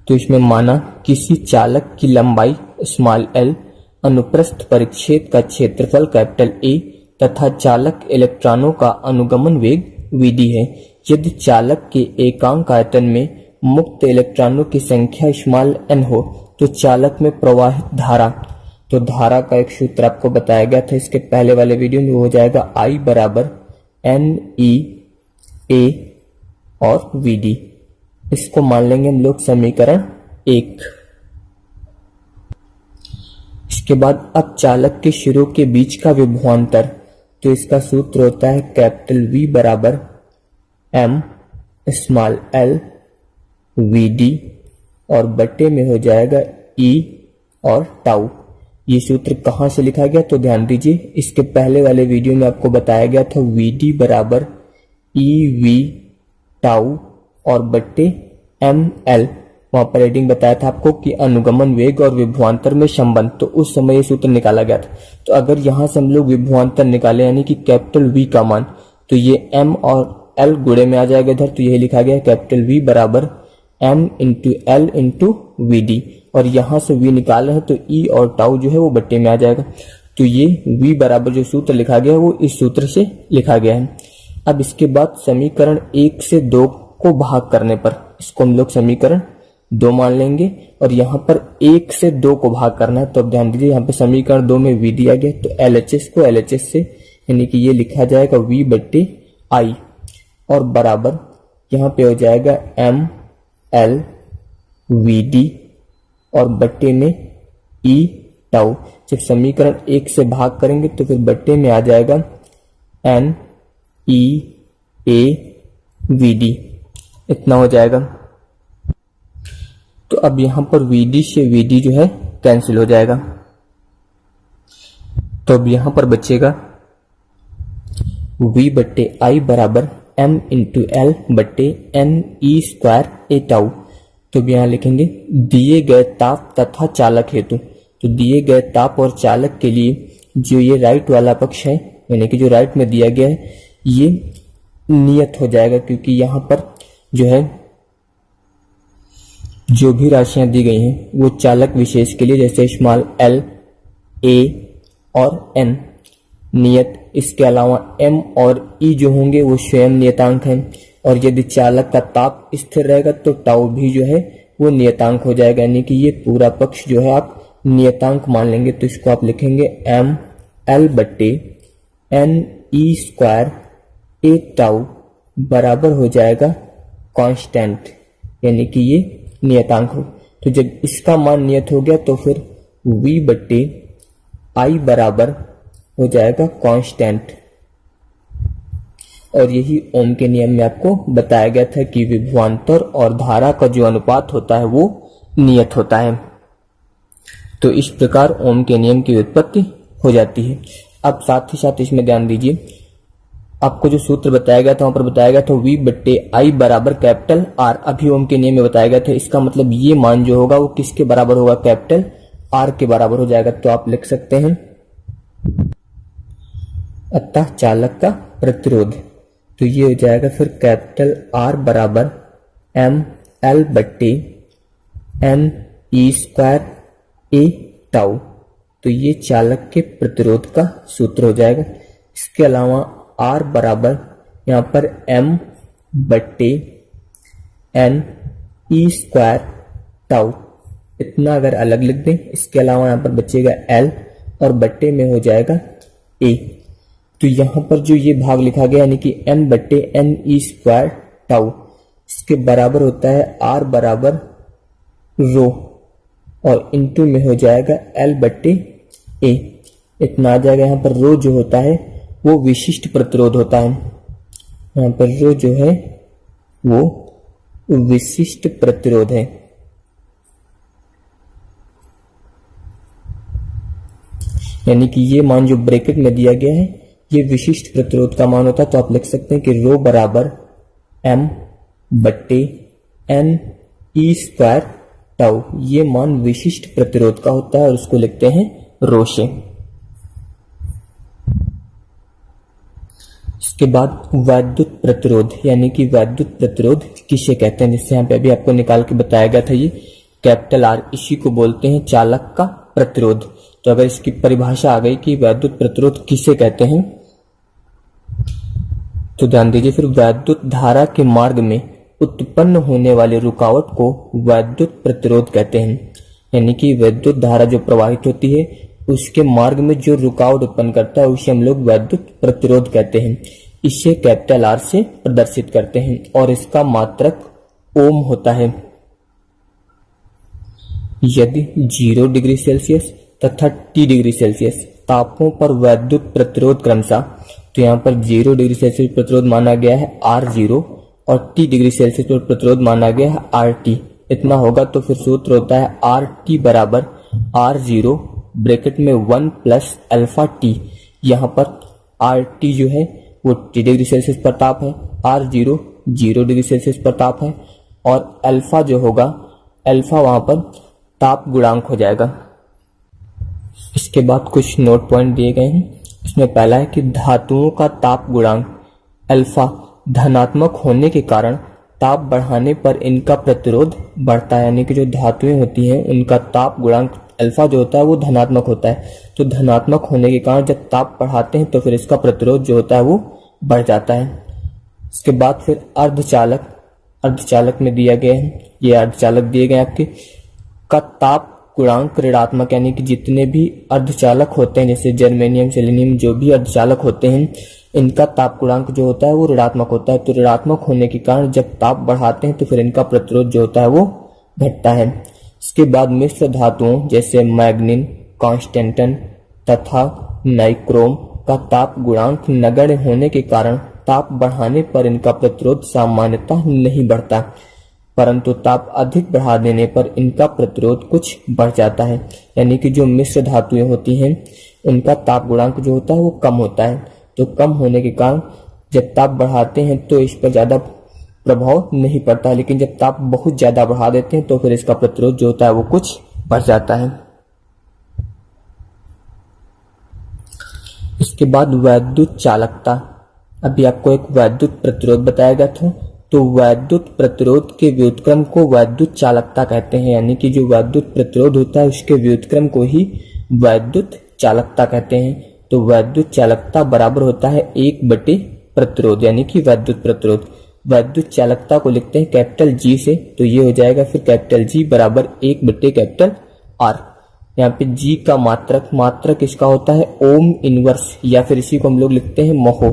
S1: तो इसमें माना किसी चालक की लंबाई स्मॉल l, अनुप्रस्थ परिच्छेद का क्षेत्रफल कैपिटल A तथा चालक इलेक्ट्रॉनों का अनुगमन वेग Vd है। यदि चालक के एकांक आयतन में मुक्त इलेक्ट्रॉनों की संख्या स्मॉल n हो तो चालक में प्रवाहित धारा, तो धारा का एक सूत्र आपको बताया गया था इसके पहले वाले वीडियो में, वो हो जाएगा I बराबर NEA और VD। इसको मान लेंगे हम लोग समीकरण 1। इसके बाद अब चालक के सिरों के बीच का विभवांतर, तो इसका सूत्र होता है कैपिटल V बराबर M स्मॉल l VD और बटे में हो जाएगा E और टाउ। ये सूत्र कहाँ से लिखा गया तो ध्यान दीजिए, इसके पहले वाले वीडियो में आपको बताया गया था VD बराबर EV टाउ और बट्टे ML। वहां पर रीडिंग बताया था आपको कि अनुगमन वेग और विभवांतर में संबंध, तो उस समय ये सूत्र निकाला गया था। तो अगर यहां से हम लोग विभवांतर निकाले यानी कि कैपिटल V का मान, तो ये M और L गुणे में आ जाएगा इधर, तो यही लिखा गया कैपिटल V बराबर M into L into VD। और यहाँ से v निकाल रहे हैं तो e और टाउ जो है वो बट्टे में आ जाएगा। तो ये v बराबर जो सूत्र लिखा गया है वो इस सूत्र से लिखा गया है। अब इसके बाद समीकरण 1 से 2 को भाग करने पर इसको हम लोग समीकरण 2 मान लेंगे और यहाँ पर 1 से 2 को भाग करना है। तो अब ध्यान दीजिए, यहाँ पे समीकरण 2 में v दिया गया तो LHS को LHS से यानी कि ये लिखा जाएगा v बट्टे i और बराबर यहाँ पे हो जाएगा ML VD और बट्टे में E टाउ। जब समीकरण 1 से भाग करेंगे तो फिर बट्टे में आ जाएगा NEA VD, इतना हो जाएगा। तो अब यहाँ पर VD से VD जो है कैंसिल हो जाएगा। तो अब यहाँ पर बचेगा V बट्टे I बराबर M इंटू L बट्टे NE स्क्वायर ए टाउ। तो अब यहाँ लिखेंगे दिए गए ताप तथा चालक हेतु। तो दिए गए ताप और चालक के लिए जो ये राइट वाला पक्ष है यानी कि जो राइट में दिया गया है ये नियत हो जाएगा, क्योंकि यहाँ पर जो है जो भी राशियां दी गई हैं वो चालक विशेष के लिए, जैसे स्मॉल L, A और N नियत। इसके अलावा M और E जो होंगे वो स्वयं नियतांक हैं। और यदि चालक का ताप स्थिर रहेगा तो टाउ भी जो है वो नियतांक हो जाएगा, यानी कि ये पूरा पक्ष जो है आप नियतांक मान लेंगे। तो इसको आप लिखेंगे ML बट्टे NE स्क्वायर ए टाउ बराबर हो जाएगा कांस्टेंट, यानी कि ये नियतांक हो। तो जब इसका मान नियत हो गया तो फिर V बट्टे I बराबर हो जाएगा कांस्टेंट। और यही ओम के नियम में आपको बताया गया था कि विभवांतर और धारा का जो अनुपात होता है वो नियत होता है। तो इस प्रकार ओम के नियम की उत्पत्ति हो जाती है। अब साथ ही साथ इसमें ध्यान दीजिए, आपको जो सूत्र बताया गया था वहां पर बताया गया था V बट्टे I बराबर कैपिटल R। अभी ओम के नियम में बताया गया था, इसका मतलब ये मान जो होगा वो किसके बराबर होगा, कैपिटल R के बराबर हो जाएगा। तो आप लिख सकते हैं अतः चालक का प्रतिरोध। तो ये हो जाएगा फिर कैपिटल R बराबर ML बट्टे NE स्क्वायर ए टाउ। तो ये चालक के प्रतिरोध का सूत्र हो जाएगा। इसके अलावा R बराबर यहाँ पर M बट्टे NE स्क्वायर टाउ, इतना अगर अलग लिख दें। इसके अलावा यहाँ पर बचेगा L और बट्टे में हो जाएगा A। तो यहाँ पर जो ये भाग लिखा गया यानी कि M बट्टे NE स्क्वायर टाउ, इसके बराबर होता है R बराबर रो और इनटू में हो जाएगा L बट्टे A, इतना आ जाएगा। यहाँ पर रो जो होता है वो विशिष्ट प्रतिरोध होता है। यहाँ पर रो जो है वो विशिष्ट प्रतिरोध है। यानी कि ये मान जो ब्रैकेट में दिया गया है ये विशिष्ट प्रतिरोध का मान होता है। तो आप लिख सकते हैं कि रो बराबर M बट्टे NE स्क्वायर टाउ, ये मान विशिष्ट प्रतिरोध का होता है और उसको लिखते हैं रो से। इसके बाद वैद्युत प्रतिरोध, यानी कि वैद्युत प्रतिरोध किसे कहते हैं, जिससे यहाँ पे अभी आपको निकाल के बताया गया था ये कैपिटल R, इसी को बोलते हैं चालक का प्रतिरोध। तो अगर इसकी परिभाषा आ गई कि वैद्युत प्रतिरोध किसे कहते हैं तो ध्यान दीजिए, फिर वैद्युत धारा के मार्ग में उत्पन्न होने वाले रुकावट को वैद्युत प्रतिरोध कहते हैं। यानी कि विद्युत धारा जो प्रवाहित होती है उसके मार्ग में जो रुकावट उत्पन्न करता है उसे हम लोग वैद्युत प्रतिरोध कहते हैं। इसे कैपिटल R से प्रदर्शित करते हैं और इसका मात्रक ओम होता है। यदि 0 डिग्री सेल्सियस तथा T डिग्री सेल्सियस तापों पर वैद्युत प्रतिरोध क्रमशः, तो यहाँ पर 0 डिग्री सेल्सियस प्रतिरोध माना गया है R0 और T डिग्री सेल्सियस पर प्रतिरोध माना गया है RT, इतना होगा। तो फिर सूत्र होता है RT बराबर R0 ब्रैकेट में 1 प्लस अल्फा T। यहाँ पर RT जो है वो T डिग्री सेल्सियस पर ताप है, R0 0 डिग्री सेल्सियस पर ताप है और अल्फा जो होगा, अल्फा वहां पर ताप गुणांक हो जाएगा। इसके बाद कुछ नोट पॉइंट दिए गए हैं। इसमें पहला है कि धातुओं का ताप गुणांक अल्फा धनात्मक होने के कारण ताप बढ़ाने पर इनका प्रतिरोध बढ़ता है, यानी कि जो धातुएं होती हैं उनका ताप गुणांक अल्फा जो होता है वो धनात्मक होता है। तो धनात्मक होने के कारण जब ताप बढ़ाते हैं तो फिर इसका प्रतिरोध जो होता है वो बढ़ जाता है। इसके बाद फिर अर्धचालक, अर्धचालक में दिया गया है, ये अर्धचालक दिए गए आपके का ताप गुणांक ऋणात्मक, यानी कि जितने भी अर्धचालक होते हैं जैसे जर्मेनियम, सेलेनियम, जो भी अर्धचालक होते हैं इनका ताप गुणांक जो होता है वो ऋणात्मक होता है। तो ऋणात्मक होने के कारण जब ताप बढ़ाते हैं तो फिर इनका प्रतिरोध जो होता है वो घटता है। इसके बाद मिश्र धातुओं जैसे मैग्नीन, कांस्टेंटन तथा नाइक्रोम का ताप गुणांक नगण्य होने के कारण ताप बढ़ाने पर इनका प्रतिरोध सामान्यतः नहीं बढ़ता, परंतु ताप अधिक बढ़ा देने पर इनका प्रतिरोध कुछ बढ़ जाता है। यानी कि जो मिश्र धातुएं होती हैं उनका ताप गुणांक जो होता है वो कम होता है। तो कम होने के कारण जब ताप बढ़ाते हैं तो इस पर ज्यादा प्रभाव नहीं पड़ता है, लेकिन जब ताप बहुत ज्यादा बढ़ा देते हैं तो फिर इसका प्रतिरोध जो होता है वो कुछ बढ़ जाता है। इसके बाद वैद्युत चालकता, अभी आपको एक वैद्युत प्रतिरोध बताया गया था, तो वैद्युत प्रतिरोध के व्युत्क्रम को वैद्युत चालकता कहते हैं, यानी कि जो वैद्युत प्रतिरोध होता है उसके व्युत्क्रम को ही वैद्युत चालकता कहते हैं। तो वैद्युत चालकता बराबर होता है 1 प्रतिरोध, यानी कि वैद्युत प्रतिरोध। वैद्युत चालकता को लिखते हैं कैपिटल जी से, तो ये हो जाएगा फिर कैपिटल जी बराबर 1/कैपिटल आर। यहाँ पे जी का मात्रक इसका होता है ओम इनवर्स, या फिर इसी को हम लोग लिखते हैं महो,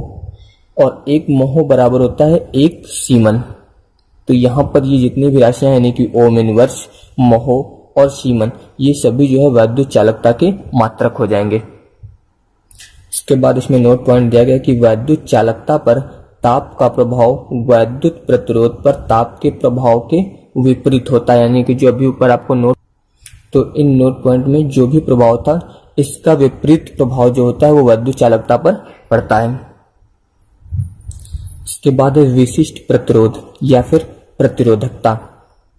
S1: और 1 महो बराबर होता है 1 सीमन। तो यहाँ पर ये जितनी भी राशियां यानी कि ओम इनवर्स, महो और सीमन, ये सभी जो है वैद्युत चालकता के मात्रक हो जाएंगे। इसके बाद इसमें नोट पॉइंट दिया गया कि वैद्युत चालकता पर ताप का प्रभाव वैद्युत प्रतिरोध पर ताप के प्रभाव के विपरीत होता है, यानी कि जो अभी ऊपर आपको नोट, तो इन नोट पॉइंट में जो भी प्रभाव था इसका विपरीत प्रभाव जो होता है वो वैद्युत चालकता पर पड़ता है। इसके बाद है विशिष्ट प्रतिरोध या फिर प्रतिरोधकता,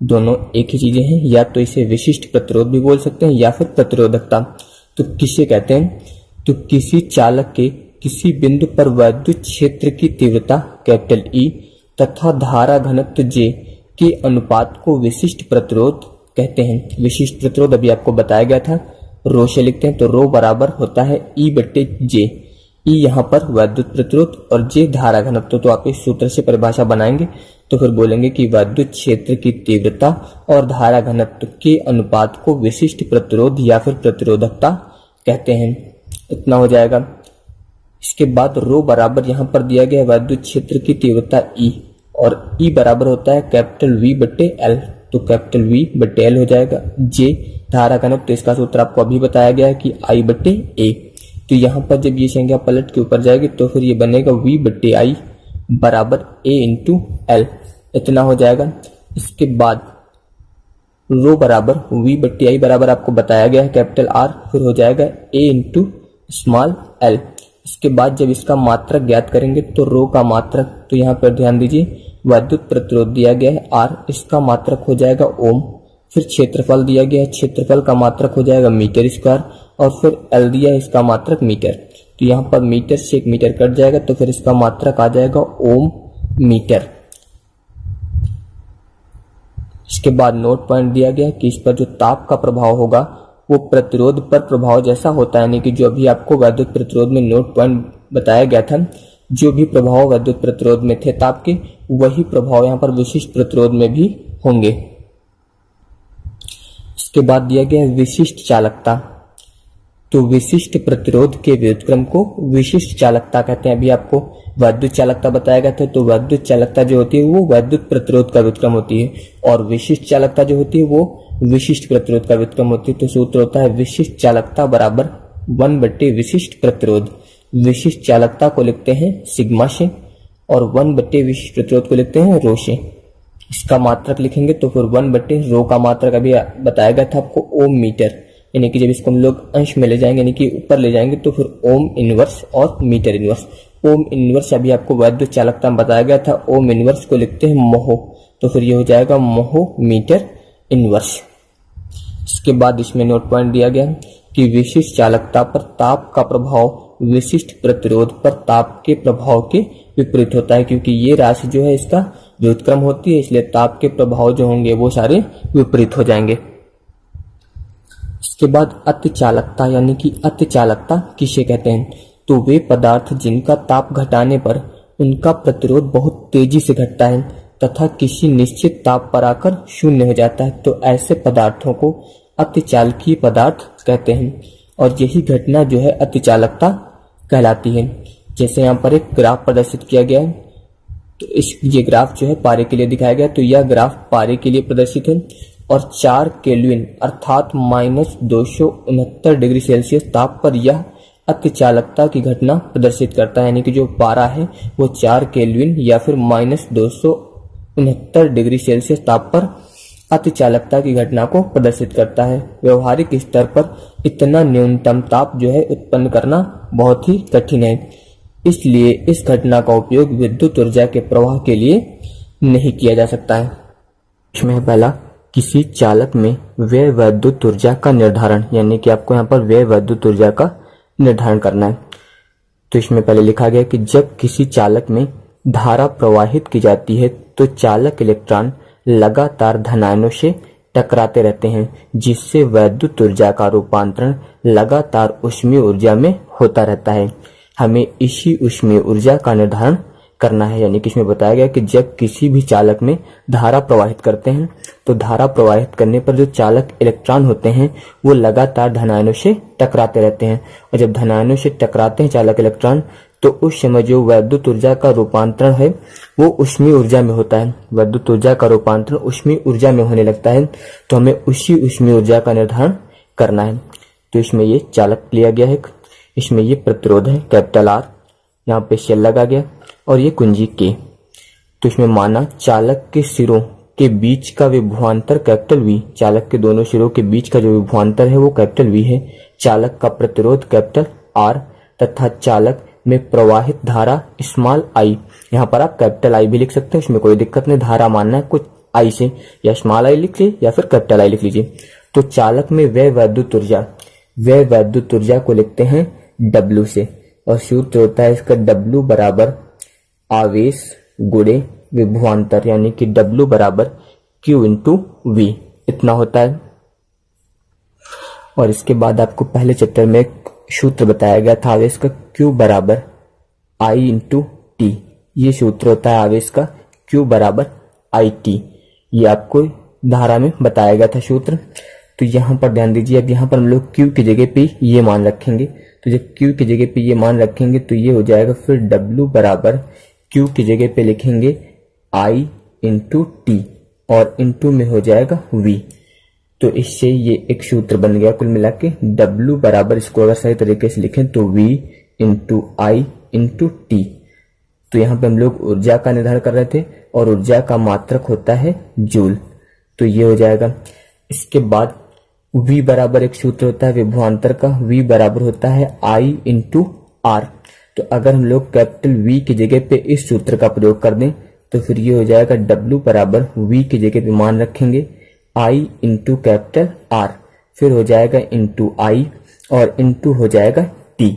S1: दोनों एक ही चीजें हैं, या तो इसे विशिष्ट प्रतिरोध भी बोल सकते हैं या फिर प्रतिरोधकता। तो किसे कहते हैं, तो किसी चालक के किसी बिंदु पर वैद्युत क्षेत्र की तीव्रता कैपिटल ई तथा धारा घनत्व जे के अनुपात को विशिष्ट प्रतिरोध कहते हैं। विशिष्ट प्रतिरोध अभी आपको बताया गया था, रो से लिखते हैं, तो रो बराबर होता है E/जे। ई यहाँ पर वैद्युत प्रतिरोध और जे धारा घनत्व। तो आप इस सूत्र से परिभाषा बनाएंगे तो फिर बोलेंगे कि वैद्युत क्षेत्र की तीव्रता और धारा घनत्व के अनुपात को विशिष्ट प्रतिरोध या फिर प्रतिरोधकता कहते हैं। इतना हो जाएगा। इसके बाद रो बराबर यहाँ पर दिया गया वैद्युत क्षेत्र की तीव्रता ई, और ई बराबर होता है कैपिटल V/L, तो कैपिटल V/L हो जाएगा। जे धारा घनत्व, तो इसका सूत्र आपको अभी बताया गया है कि I/A। तो यहाँ पर जब ये संख्या पलट के ऊपर जाएगी तो फिर ये बनेगा V/I बराबर A/L, इतना हो जाएगा। इसके बाद रो बराबर V/I बराबर आपको बताया गया है कैपिटल R, फिर हो जाएगा A/l। इसके बाद जब इसका मात्रक ज्ञात करेंगे तो रो का मात्रक, तो यहाँ पर ध्यान दीजिए वैद्युत प्रतिरोध दिया गया है R, इसका मात्रक हो जाएगा ओम, फिर क्षेत्रफल दिया गया है, क्षेत्रफल का मात्रक हो जाएगा मीटर स्क्वायर, और फिर L दिया है, इसका मात्रक मीटर। तो यहाँ पर मीटर से 1 मीटर कट जाएगा तो फिर इसका मात्रक आ जाएगा ओम मीटर। इसके बाद नोट पॉइंट दिया गया कि इस पर जो ताप का प्रभाव होगा वो प्रतिरोध पर प्रभाव जैसा होता है, यानी कि जो अभी आपको वैद्युत प्रतिरोध में नोट पॉइंट बताया गया था, जो भी प्रभाव वैद्युत प्रतिरोध में थे ताप के, वही प्रभाव यहाँ पर विशिष्ट प्रतिरोध में भी होंगे। इसके बाद दिया गया विशिष्ट चालकता, तो विशिष्ट प्रतिरोध के व्युत्क्रम को विशिष्ट चालकता कहते हैं। अभी आपको वैद्युत चालकता बताया गया था, तो वैद्युत चालकता जो होती है वो वैद्युत प्रतिरोध का व्युत्क्रम होती है, और विशिष्ट चालकता जो होती है वो विशिष्ट प्रतिरोध का व्युत्क्रम होती है। तो सूत्र होता है विशिष्ट चालकता बराबर 1/विशिष्ट प्रतिरोध। विशिष्ट चालकता को लिखते हैं सिग्मा से, और 1/विशिष्ट प्रतिरोध को लिखते हैं रो से। इसका मात्रक लिखेंगे तो फिर 1/रो का मात्रक अभी बताया गया था आपको ओम मीटर, यानी कि जब इसको हम लोग अंश में ले जाएंगे यानी कि ऊपर ले जाएंगे तो फिर ओम इनवर्स और मीटर इनवर्स। ओम इनवर्स अभी आपको वैद्युत चालकता में बताया गया था, ओम इनवर्स को लिखते हैं मोहो, तो फिर ये हो जाएगा मोहो मीटर इनवर्स। इसके बाद इसमें नोट पॉइंट दिया गया कि विशिष्ट चालकता पर ताप का प्रभाव विशिष्ट प्रतिरोध पर ताप के प्रभाव के विपरीत होता है, क्योंकि ये राशि जो है इसका व्युत्क्रम होती है, इसलिए ताप के प्रभाव जो होंगे वो सारे विपरीत हो जाएंगे। इसके बाद अतिचालकता, यानी कि अतिचालकता किसे कहते हैं? तो वे पदार्थ जिनका ताप घटाने पर उनका प्रतिरोध बहुत तेजी से घटता है तथा किसी निश्चित ताप पर आकर शून्य हो जाता है, तो ऐसे पदार्थों को अतिचालकीय पदार्थ कहते हैं। और यही घटना जो है अतिचालकता कहलाती है। जैसे यहाँ पर एक ग्राफ प्रदर्शित किया गया है, तो ये ग्राफ जो है पारे के लिए दिखाया गया, तो यह ग्राफ पारे के लिए प्रदर्शित है और 4 केल्विन अर्थात -269 डिग्री सेल्सियस ताप पर यह अतिचालकता की घटना प्रदर्शित करता है, यानी कि जो पारा है वो 4 केल्विन या फिर -269 डिग्री सेल्सियस ताप पर अतिचालकता की घटना को प्रदर्शित करता है। व्यवहारिक स्तर पर इतना न्यूनतम ताप जो है उत्पन्न करना बहुत ही कठिन है, इसलिए इस घटना का उपयोग विद्युत ऊर्जा के प्रवाह के लिए नहीं किया जा सकता है। इसमें पहला, किसी चालक में व्यय विद्युत ऊर्जा का निर्धारण, यानी कि आपको यहाँ पर व्यय विद्युत ऊर्जा का निर्धारण करना है। तो इसमें पहले लिखा गया कि जब किसी चालक में धारा प्रवाहित की जाती है तो चालक इलेक्ट्रॉन लगातार धनायनों से टकराते रहते हैं, जिससे वैद्युत ऊर्जा का रूपांतरण लगातार ऊष्मीय ऊर्जा में होता रहता है। हमें इसी ऊष्मीय ऊर्जा का निर्धारण करना है, यानी कि इसमें बताया गया कि जब किसी भी चालक में धारा प्रवाहित करते हैं तो धारा प्रवाहित करने पर जो चालक इलेक्ट्रॉन होते हैं वो लगातार धनायनों से टकराते रहते हैं, और जब धनायनों से टकराते हैं चालक इलेक्ट्रॉन तो उस समय जो वैद्युत ऊर्जा का रूपांतरण है वो ऊष्मीय ऊर्जा में होता है। वैद्युत ऊर्जा का रूपांतरण ऊष्मीय ऊर्जा में होने लगता है, तो हमें उसी ऊष्मीय ऊर्जा का निर्धारण करना है। तो इसमें ये चालक लिया गया है, इसमें ये प्रतिरोध है कैपिटल R, यहाँ पे शेल लगा गया, और ये कुंजी K। तो इसमें माना चालक के सिरों के बीच का विभवांतर कैपिटल V, चालक के दोनों सिरों के बीच का जो विभवांतर है वो कैपिटल V है। चालक का प्रतिरोध कैपिटल R तथा चालक में प्रवाहित धारा स्मॉल I, यहाँ पर आप कैपिटल I भी लिख सकते हैं, इसमें कोई दिक्कत नहीं। धारा मानना है कुछ I से, या स्मॉल I लिख लीजिए या फिर कैपिटल I लिख लीजिए। तो चालक में व्यय विद्युत ऊर्जा को लिखते हैं W से, और सूत्र होता है इसका W बराबर आवेश गुणे विभवांतर, यानी कि W बराबर Q इंटू V, इतना होता है। और इसके बाद आपको पहले चैप्टर में एक सूत्र बताया गया था आवेश का, Q बराबर I इंटू T, ये सूत्र होता है आवेश का Q बराबर IT, ये आपको धारा में बताया गया था सूत्र। तो यहाँ पर ध्यान दीजिए, अब यहाँ पर हम लोग Q की जगह पे ये मान रखेंगे, तो जब Q की जगह पे ये मान रखेंगे तो ये हो जाएगा फिर W बराबर Q की जगह पे लिखेंगे I इंटू T, और इंटू में हो जाएगा V। तो इससे ये एक सूत्र बन गया कुल मिला के W बराबर, इसको अगर सही तरीके से लिखें तो V into I into T। तो यहाँ पे हम लोग ऊर्जा का निर्धारण कर रहे थे, और ऊर्जा का मात्रक होता है जूल, तो ये हो जाएगा। इसके बाद V बराबर एक सूत्र होता है विभवांतर का, V बराबर होता है I इंटू R। तो अगर हम लोग कैपिटल V की जगह पे इस सूत्र का प्रयोग कर दें तो फिर ये हो जाएगा W बराबर V की जगह पे मान रखेंगे I इंटू कैपिटल R, फिर हो जाएगा इंटू I, और इंटू हो जाएगा T।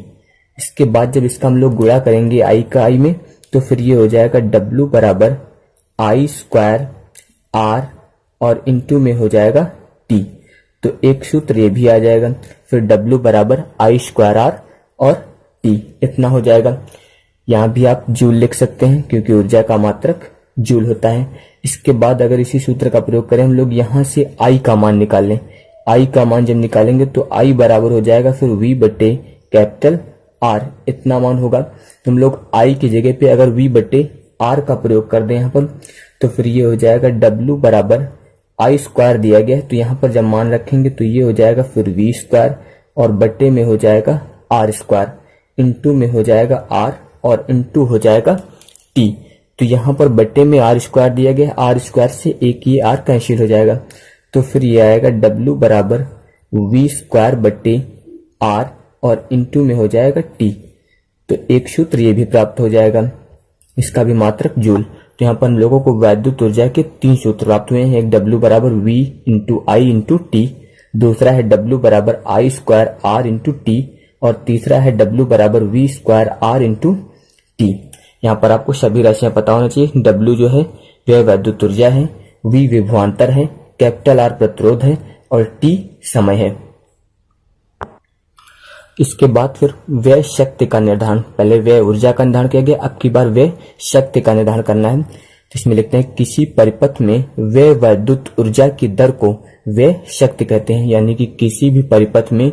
S1: इसके बाद जब इसका हम लोग गुणा करेंगे I का I में, तो फिर ये हो जाएगा W बराबर I स्क्वायर R, और इंटू में हो जाएगा T। तो एक सूत्र ये भी आ जाएगा, फिर W बराबर I स्क्वायर R और T, इतना हो जाएगा। यहाँ भी आप जूल लिख सकते हैं क्योंकि ऊर्जा का मात्रक जूल होता है। इसके बाद अगर इसी सूत्र का प्रयोग करें हम लोग यहाँ से I का मान निकाल लें, I का मान जब निकालेंगे तो I बराबर हो जाएगा फिर V बटे कैपिटल R, इतना मान होगा। तो हम लोग I की जगह पे अगर V बटे R का प्रयोग कर दें यहाँ पर, तो फिर ये हो जाएगा W बराबर I स्क्वायर दिया गया है, तो यहाँ पर जब मान रखेंगे तो ये हो जाएगा फिर V स्क्वायर, और बटे में हो जाएगा R स्क्वायर, इंटू में हो जाएगा R, और इंटू हो जाएगा T। तो यहाँ पर बटे में R स्क्वायर दिया गया, R स्क्वायर से एक ये R कैंसिल हो जाएगा, तो फिर ये आएगा W बराबर V स्क्वायर बटे R, और इंटू में हो जाएगा T। तो एक सूत्र ये भी प्राप्त हो जाएगा, इसका भी मात्रक जूल। तो यहाँ पर हम लोगों को वैद्युत ऊर्जा के 3 सूत्र प्राप्त हुए हैं, एक W बराबर V into I into T, दूसरा है W बराबर I square R into T, और तीसरा है W बराबर V square R into T। यहाँ पर आपको सभी राशियां पता होना चाहिए। W जो है वह वैद्युत ऊर्जा है, V विभवांतर है, कैपिटल R प्रतिरोध है और T समय है। इसके बाद फिर व्यय शक्ति का निर्धारण, पहले व्यय ऊर्जा का निर्धारण किया गया, अब की बार व्यय शक्ति का निर्धारण करना है। तो इसमें लिखते हैं किसी परिपथ में व्यय वैद्युत ऊर्जा की दर को व्यय शक्ति कहते हैं, यानी कि किसी भी परिपथ में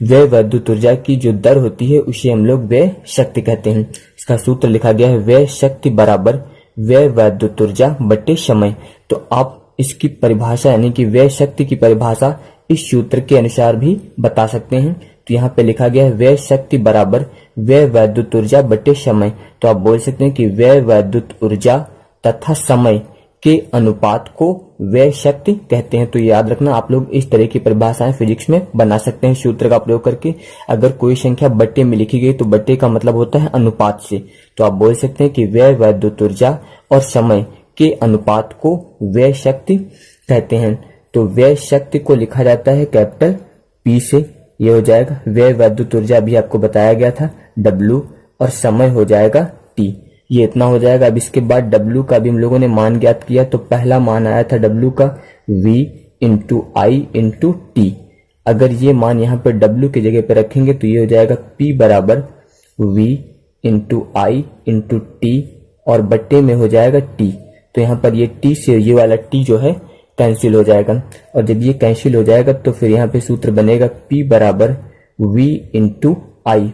S1: व्यय वैद्युत ऊर्जा की जो दर होती है उसे हम लोग व्यय शक्ति कहते हैं। इसका सूत्र लिखा गया है व्यय शक्ति बराबर व्यय वैद्युत ऊर्जा बटे समय। तो आप इसकी परिभाषा यानी कि व्यय शक्ति की परिभाषा इस सूत्र के अनुसार भी बता सकते हैं। तो यहाँ पे लिखा गया है व्यय शक्ति बराबर व्यय वैद्युत ऊर्जा बटे समय। तो आप बोल सकते हैं कि व्यय वैद्युत ऊर्जा तथा समय के अनुपात को व्यय शक्ति कहते हैं। तो याद रखना, आप लोग इस तरह की परिभाषाएं फिजिक्स में बना सकते हैं सूत्र का प्रयोग करके। अगर कोई संख्या बट्टे में लिखी गई तो बट्टे का मतलब होता है अनुपात से, तो आप बोल सकते हैं कि व्यय वैद्युत ऊर्जा और समय के अनुपात को व्यय शक्ति कहते हैं। तो व्यय शक्ति को लिखा जाता है कैपिटल P से, ये हो जाएगा व्यय वैद्युत ऊर्जा अभी आपको बताया गया था W और समय हो जाएगा T, ये इतना हो जाएगा। अब इसके बाद W का भी हम लोगों ने मान ज्ञात किया, तो पहला मान आया था W का V इंटू आई इंटू टी। अगर ये मान यहाँ पर W की जगह पे रखेंगे तो ये हो जाएगा P बराबर V इंटू आई इंटू टी और बट्टे में हो जाएगा T। तो यहाँ पर ये T से ये वाला T जो है कैंसिल हो जाएगा, और जब ये कैंसिल हो जाएगा तो फिर यहाँ पे सूत्र बनेगा P बराबर V इंटू आई।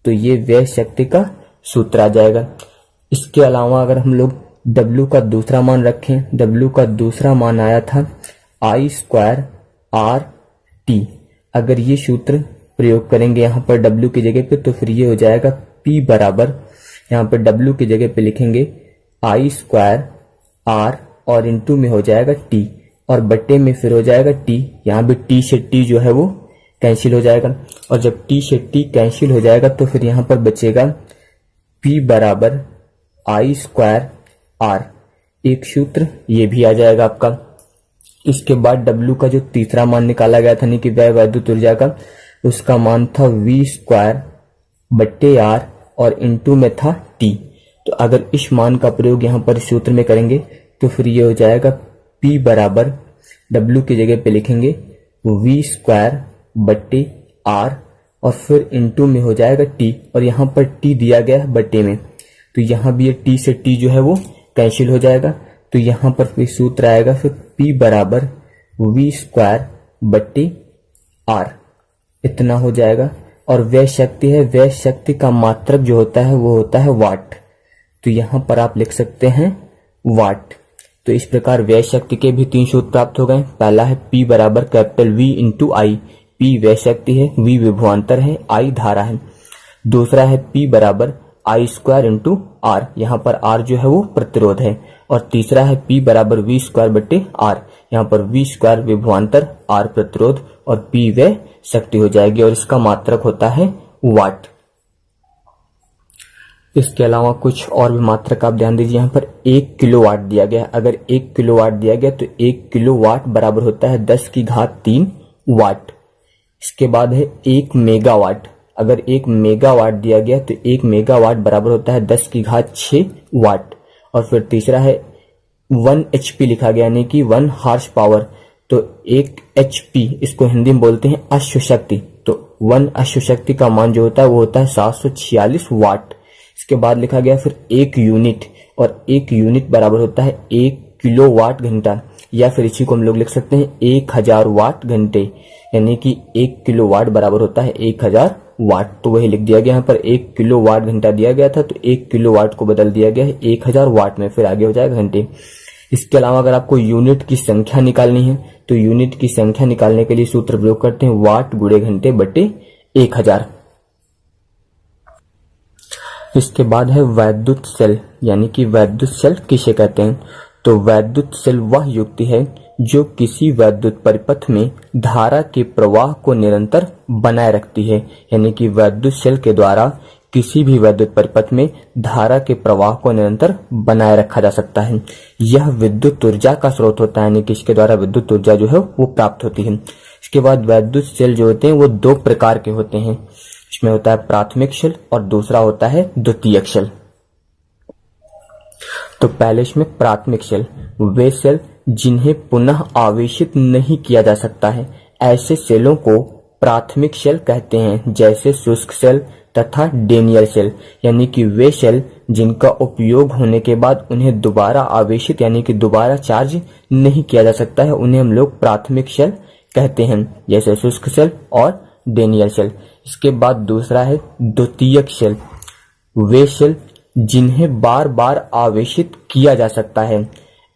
S1: तो ये व्यय शक्ति का सूत्र आ जाएगा। इसके अलावा अगर हम लोग W का दूसरा मान रखें, W का दूसरा मान आया था I स्क्वायर R T। अगर ये सूत्र प्रयोग करेंगे यहाँ पर W की जगह पे तो फिर ये हो जाएगा P बराबर, यहाँ पर W की जगह पे लिखेंगे I स्क्वायर R और इंटू में हो जाएगा T और बट्टे में फिर हो जाएगा T। यहाँ भी T से T जो है वो कैंसिल हो जाएगा, और जब T से T कैंसिल हो जाएगा तो फिर यहाँ पर बचेगा P बराबर I स्क्वायर R। एक सूत्र ये भी आ जाएगा आपका। इसके बाद W का जो तीसरा मान निकाला गया था, यानी कि व्यय वैद्युत ऊर्जा का, उसका मान था V स्क्वायर बट्टे R और इंटू में था T। तो अगर इस मान का प्रयोग यहाँ पर सूत्र में करेंगे तो फिर ये हो जाएगा P बराबर W की जगह पे लिखेंगे V स्क्वायर बट्टे R और फिर इंटू में हो जाएगा T, और यहाँ पर T दिया गया है बट्टे में, तो यहाँ भी ये T से T जो है वो कैंसिल हो जाएगा। तो यहाँ पर फिर सूत्र आएगा फिर P बराबर V स्क्वायर बट्टे R, इतना हो जाएगा। और व्यय शक्ति है, व्यय शक्ति का मात्रक जो होता है वो होता है वाट, तो यहाँ पर आप लिख सकते हैं वाट। तो इस प्रकार व्यय शक्ति के भी 3 सूत्र प्राप्त हो गए। पहला है P बराबर कैपिटल V इंटू आई, P व्यय शक्ति है, V विभवांतर है, I धारा है। दूसरा है P बराबर I स्क्वायर इंटू R, यहाँ पर R जो है वो प्रतिरोध है। और तीसरा है P बराबर V स्क्वायर बटे R, यहाँ पर V स्क्वायर विभवांतर, R प्रतिरोध और P व्यय शक्ति हो जाएगी, और इसका मात्रक होता है वाट। इसके अलावा कुछ और भी मात्रक आप ध्यान दीजिए। यहाँ पर 1 किलोवाट दिया गया। अगर 1 किलोवाट दिया गया तो 1 किलोवाट बराबर होता है 10 की घात 3 वाट। इसके बाद है 1 मेगावाट। अगर 1 मेगावाट दिया गया तो 1 मेगावाट बराबर होता है 10 की घात 6 वाट। और फिर तीसरा है 1 HP लिखा गया, यानी कि 1 हॉर्स पावर। तो 1 HP इसको हिंदी में बोलते हैं अश्वशक्ति। तो 1 अश्वशक्ति का मान जो होता है वो होता है 746 वाट। इसके बाद लिखा गया फिर 1 यूनिट, और 1 यूनिट बराबर होता है 1 किलोवाट घंटा, या फिर इसी को हम लोग लिख सकते हैं 1000 वाट घंटे, यानी कि 1 किलोवाट बराबर होता है 1000 वाट। तो वही लिख दिया गया, यहाँ पर 1 किलोवाट घंटा दिया गया था तो 1 किलोवाट को बदल दिया गया है 1000 वाट में, फिर आगे हो जाएगा घंटे। इसके अलावा अगर आपको यूनिट की संख्या निकालनी है तो यूनिट की संख्या निकालने के लिए सूत्र प्रयोग करते हैं वाट गुणे घंटे बटे 1000। इसके बाद है वैद्युत सेल, यानी कि वैद्युत सेल किसे कहते हैं। तो वैद्युत सेल वह युक्ति है जो किसी वैद्युत परिपथ में धारा के प्रवाह को निरंतर बनाए रखती है, यानी कि वैद्युत सेल के द्वारा किसी भी वैद्युत परिपथ में धारा के प्रवाह को निरंतर बनाए रखा जा सकता है। यह विद्युत ऊर्जा का स्रोत होता है, यानी कि इसके द्वारा विद्युत ऊर्जा जो है वो प्राप्त होती है। इसके बाद वैद्युत सेल जो होते हैं वो 2 प्रकार के होते हैं। इसमें होता है प्राथमिक सेल और दूसरा होता है द्वितीयक सेल। तो पहले इसमें प्राथमिक शेल, वे शेल जिन्हें पुनः आवेशित नहीं किया जा सकता है, ऐसे शेलों को प्राथमिक शेल कहते हैं, जैसे शुष्क शेल तथा डेनियल शेल। यानी कि वे शेल जिनका उपयोग होने के बाद उन्हें दोबारा आवेशित यानी कि दोबारा चार्ज नहीं किया जा सकता है, उन्हें हम लोग प्राथमिक शेल कहते हैं, जैसे शुष्क शेल और डेनियल शेल। इसके बाद दूसरा है द्वितीयक शेल, वे शेल जिन्हें बार बार आवेशित किया जा सकता है,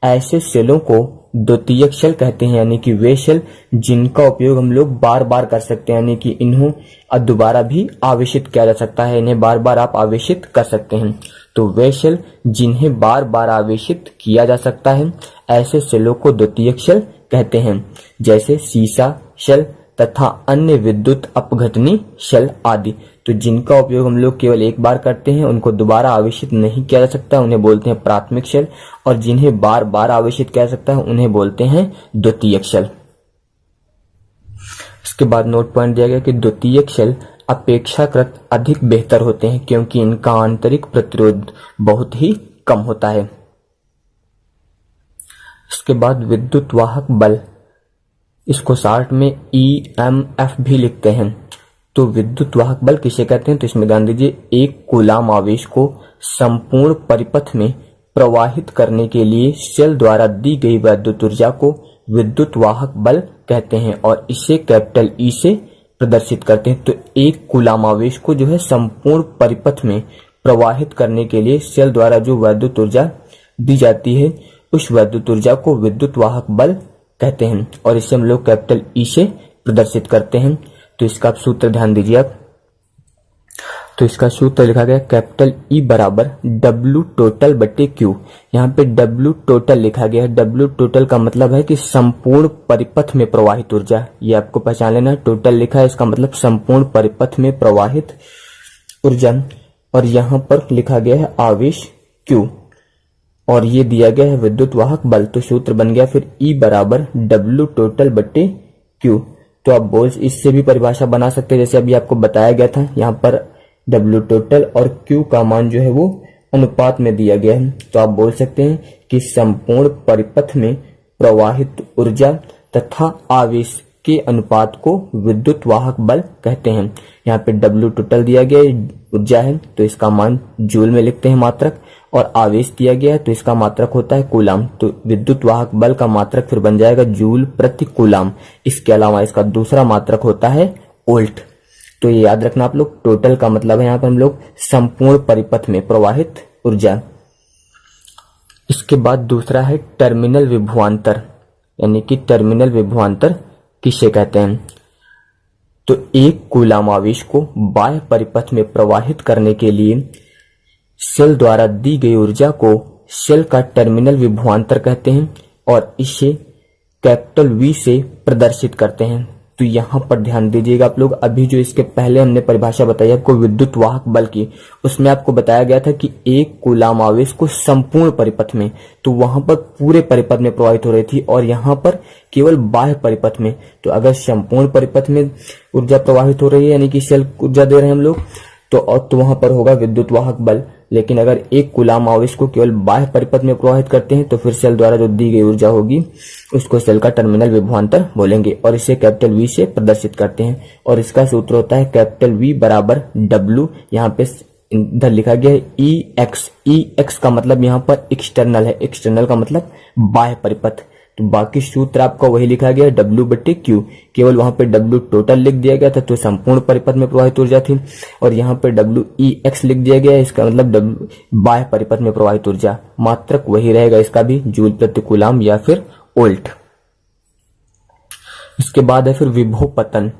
S1: ऐसे शेलों को द्वितीयक शेल कहते हैं। यानी कि वे शेल जिनका उपयोग हम लोग बार बार कर सकते हैं, यानी कि इन्हें दोबारा भी आवेशित किया जा सकता है, इन्हें बार बार आप आवेशित कर सकते हैं। तो वे शेल जिन्हें बार बार आवेशित किया जा सकता है, ऐसे शेलों को द्वितीयक शेल कहते हैं, जैसे सीसा शेल तथा अन्य विद्युत अपघटनी शेल आदि। तो जिनका उपयोग हम लोग केवल एक बार करते हैं, उनको दोबारा आवेशित नहीं किया जा सकता, उन्हें बोलते हैं प्राथमिक शेल, और जिन्हें बार बार आवेशित किया जा सकता है उन्हें बोलते हैं द्वितीयक शेल। इसके बाद नोट पॉइंट दिया गया कि द्वितीयक शेल अपेक्षाकृत अधिक बेहतर होते हैं, क्योंकि इनका आंतरिक प्रतिरोध बहुत ही कम होता है। इसके बाद विद्युत वाहक बल, इसको शॉर्ट में EMF भी लिखते हैं। तो विद्युत वाहक बल किसे कहते हैं, तो इसमें ध्यान दीजिए, एक कूलाम आवेश को संपूर्ण परिपथ में प्रवाहित करने के लिए शेल द्वारा दी गई विद्युत ऊर्जा को विद्युत वाहक बल कहते हैं, और इसे कैपिटल E से प्रदर्शित करते हैं। तो एक कूलाम आवेश को जो है संपूर्ण परिपथ में प्रवाहित करने के लिए शेल द्वारा जो विद्युत ऊर्जा दी जाती है, उस विद्युत ऊर्जा को विद्युत वाहक बल कहते हैं, और इसे हम लोग कैपिटल E से प्रदर्शित करते हैं। तो इसका आप सूत्र ध्यान दीजिए आप। तो इसका सूत्र लिखा गया कैपिटल E बराबर W टोटल बटे Q। यहाँ पे W टोटल लिखा गया है। W टोटल का मतलब है कि संपूर्ण परिपथ में प्रवाहित ऊर्जा, ये आपको पहचान लेना। टोटल लिखा है, इसका मतलब संपूर्ण परिपथ में प्रवाहित ऊर्जा, और यहाँ पर लिखा गया है आवेश Q, और ये दिया गया है विद्युत वाहक बल। तो सूत्र बन गया फिर E बराबर W टोटल बटे Q। तो आप बोल इससे भी परिभाषा बना सकते हैं, जैसे अभी आपको बताया गया था। यहाँ पर W टोटल और Q का मान जो है वो अनुपात में दिया गया है। तो आप बोल सकते हैं कि संपूर्ण परिपथ में प्रवाहित ऊर्जा तथा आवेश के अनुपात को विद्युत वाहक बल कहते हैं। यहाँ पे W टोटल दिया गया ऊर्जा है, तो इसका मान जूल में लिखते हैं मात्रक, और आवेश दिया गया है तो इसका मात्रक होता है कूलाम। तो विद्युत वाहक बल का मात्रक फिर बन जाएगा जूल प्रति कूलाम। इसके अलावा इसका दूसरा मात्रक होता है वोल्ट। तो ये याद रखना आप लोग। टोटल का मतलब है यहाँ पर हम लोग संपूर्ण परिपथ में प्रवाहित ऊर्जा। इसके बाद दूसरा है टर्मिनल विभवांतर, यानी कि टर्मिनल विभवांतर किसे कहते हैं। तो एक कूलाम आवेश को बाह्य परिपथ में प्रवाहित करने के लिए शेल द्वारा दी गई ऊर्जा को शेल का टर्मिनल विभवांतर कहते हैं, और इसे कैपिटल V से प्रदर्शित करते हैं। तो यहाँ पर ध्यान दीजिएगा आप लोग, अभी जो इसके पहले हमने परिभाषा बताई आपको विद्युत वाहक बल की, उसमें आपको बताया गया था कि एक कूलाम आवेश को संपूर्ण परिपथ में, तो वहां पर पूरे परिपथ में प्रवाहित हो रही थी, और यहाँ पर केवल बाह्य परिपथ में। तो अगर संपूर्ण परिपथ में ऊर्जा प्रवाहित हो रही है, यानी कि शेल ऊर्जा दे रहे हैं हम लोग, तो वहां पर होगा विद्युत वाहक बल। लेकिन अगर एक कूलाम आवेश को केवल बाह्य परिपथ में प्रवाहित करते हैं, तो फिर शेल द्वारा जो दी गई ऊर्जा होगी उसको शेल का टर्मिनल विभवांतर बोलेंगे, और इसे कैपिटल V से प्रदर्शित करते हैं। और इसका सूत्र होता है कैपिटल V बराबर W, यहाँ पे इधर लिखा गया है EX। EX का मतलब यहाँ पर एक्सटर्नल है, एक्सटर्नल का मतलब बाह्य परिपथ। तो बाकी सूत्र आपका वही लिखा गया W बटे Q, केवल वहां पे W टोटल लिख दिया गया था, तो संपूर्ण परिपथ में प्रवाहित ऊर्जा थी, और यहाँ पे WEX लिख दिया गया है, इसका मतलब W बाह्य परिपथ में प्रवाहित ऊर्जा। मात्रक वही रहेगा इसका भी, जूल प्रति कूलाम या फिर वोल्ट। इसके बाद है फिर विभव पतन।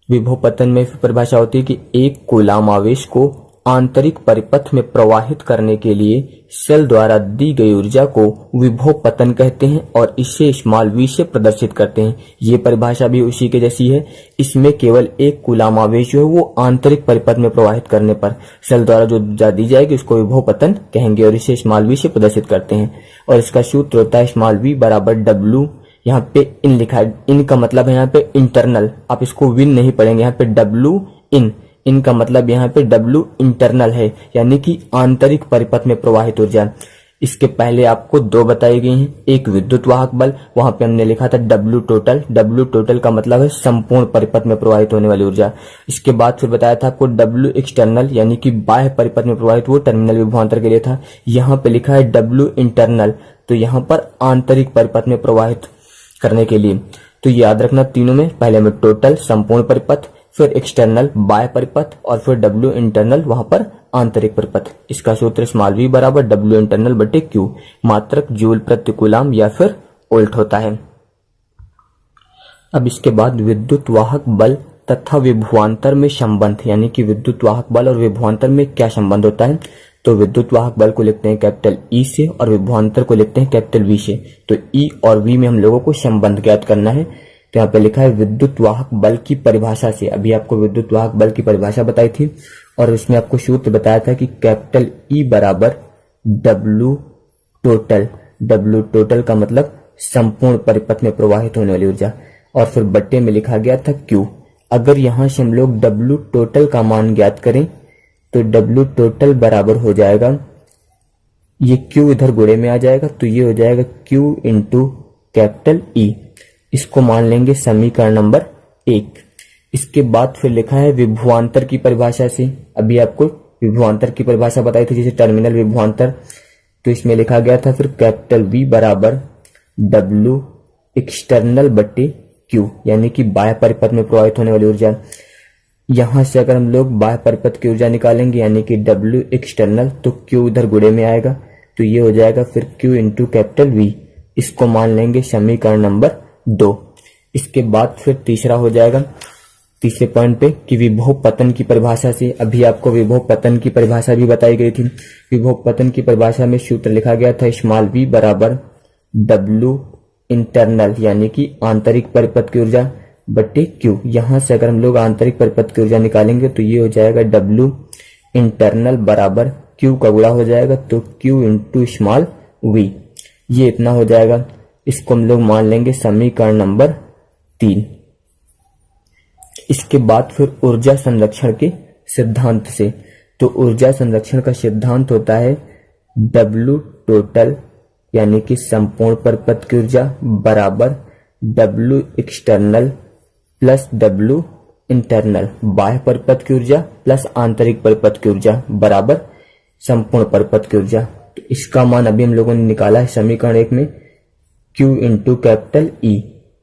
S1: विभव पतन में फिर परिभाषा होती है कि एक कूलाम आवेश को आंतरिक परिपथ में प्रवाहित करने के लिए शेल द्वारा दी गई ऊर्जा को विभव पतन कहते हैं, और इसे स्मॉल v से प्रदर्शित करते हैं। ये परिभाषा भी उसी के जैसी है। इसमें केवल एक कूलाम आवेश जो है वो आंतरिक परिपथ में प्रवाहित करने पर शेल द्वारा जो ऊर्जा दी जाएगी उसको विभव पतन कहेंगे, और इसे स्मॉल v से प्रदर्शित करते हैं। और इसका सूत्र होता है स्मॉल v बराबर W, यहाँ पे इन लिखा है, इन का मतलब है यहाँ पे इंटरनल, आप इसको विन नहीं पढ़ेंगे, यहाँ पे W इन, इनका मतलब यहाँ पे W इंटरनल है, यानी कि आंतरिक परिपथ में प्रवाहित ऊर्जा। इसके पहले आपको दो बताई गई हैं। एक विद्युत वाहक बल, वहां पे हमने लिखा था W टोटल। W टोटल का मतलब है संपूर्ण परिपथ में प्रवाहित होने वाली ऊर्जा। इसके बाद फिर बताया था आपको W एक्सटर्नल यानी कि बाह्य परिपथ में प्रवाहित, वो टर्मिनल विभवांतर के लिए था। यहाँ पे लिखा है W इंटरनल, तो यहाँ पर आंतरिक परिपथ में प्रवाहित करने के लिए। तो याद रखना तीनों में, पहले में टोटल संपूर्ण परिपथ, फिर एक्सटर्नल बाह्य परिपथ, और फिर W इंटरनल वहां पर आंतरिक परिपथ। इसका सूत्र स्मॉल v बराबर W इंटरनल बटे Q, मात्रक जूल प्रति कूलम या फिर वोल्ट होता है। अब इसके बाद विद्युत वाहक बल तथा विभवांतर में संबंध, यानी कि विद्युत वाहक बल और विभवांतर में क्या संबंध होता है। तो विद्युत वाहक बल को लिखते हैं कैपिटल E से और विभवांतर को लिखते हैं कैपिटल V से। तो E और V में हम लोगों को संबंध ज्ञात करना है। तो यहाँ पे लिखा है विद्युत वाहक बल की परिभाषा से। अभी आपको विद्युत वाहक बल की परिभाषा बताई थी और उसमें आपको सूत्र बताया था कि कैपिटल E बराबर W टोटल। W टोटल का मतलब संपूर्ण परिपथ में प्रवाहित होने वाली ऊर्जा, और फिर बट्टे में लिखा गया था Q। अगर यहां से हम लोग W टोटल का मान ज्ञात करें तो W टोटल बराबर हो जाएगा, ये Q इधर गुणे में आ जाएगा, तो ये हो जाएगा Q इंटू कैपिटल E। इसको मान लेंगे समीकरण नंबर 1। इसके बाद फिर लिखा है विभवांतर की परिभाषा से। अभी आपको विभवांतर की परिभाषा बताई थी, जैसे टर्मिनल विभवांतर, तो इसमें लिखा गया था फिर कैपिटल V बराबर W एक्सटर्नल बट्टे Q, यानी कि बाह्य परिपथ में प्रवाहित होने वाली ऊर्जा। यहां से अगर हम लोग बाह्य परिपथ की ऊर्जा निकालेंगे यानी कि W एक्सटर्नल, तो Q इधर गुणे में आएगा, तो ये हो जाएगा फिर Q इंटू कैपिटल V। इसको मान लेंगे समीकरण नंबर 2। इसके बाद फिर तीसरा हो जाएगा तीसरे पॉइंट पे कि विभव पतन की परिभाषा से। अभी आपको विभव पतन की परिभाषा भी बताई गई थी। विभव पतन की परिभाषा में सूत्र लिखा गया था स्मॉल v बराबर W इंटरनल यानी कि आंतरिक परिपथ की ऊर्जा बट्टे Q। यहां से अगर हम लोग आंतरिक परिपथ की ऊर्जा निकालेंगे तो ये हो जाएगा W इंटरनल बराबर Q का गुणा हो जाएगा, तो Q इंटू स्मॉल v, ये इतना हो जाएगा। इसको हम लोग मान लेंगे समीकरण नंबर 3। इसके बाद फिर ऊर्जा संरक्षण के सिद्धांत से। तो ऊर्जा संरक्षण का सिद्धांत होता है W टोटल यानी कि संपूर्ण परिपथ की ऊर्जा बराबर W external plus W internal, बाह्य परिपथ की ऊर्जा प्लस आंतरिक परिपथ की ऊर्जा बराबर संपूर्ण परिपथ की ऊर्जा। तो इसका मान अभी हम लोगों ने निकाला है समीकरण 1 में, Q into capital E।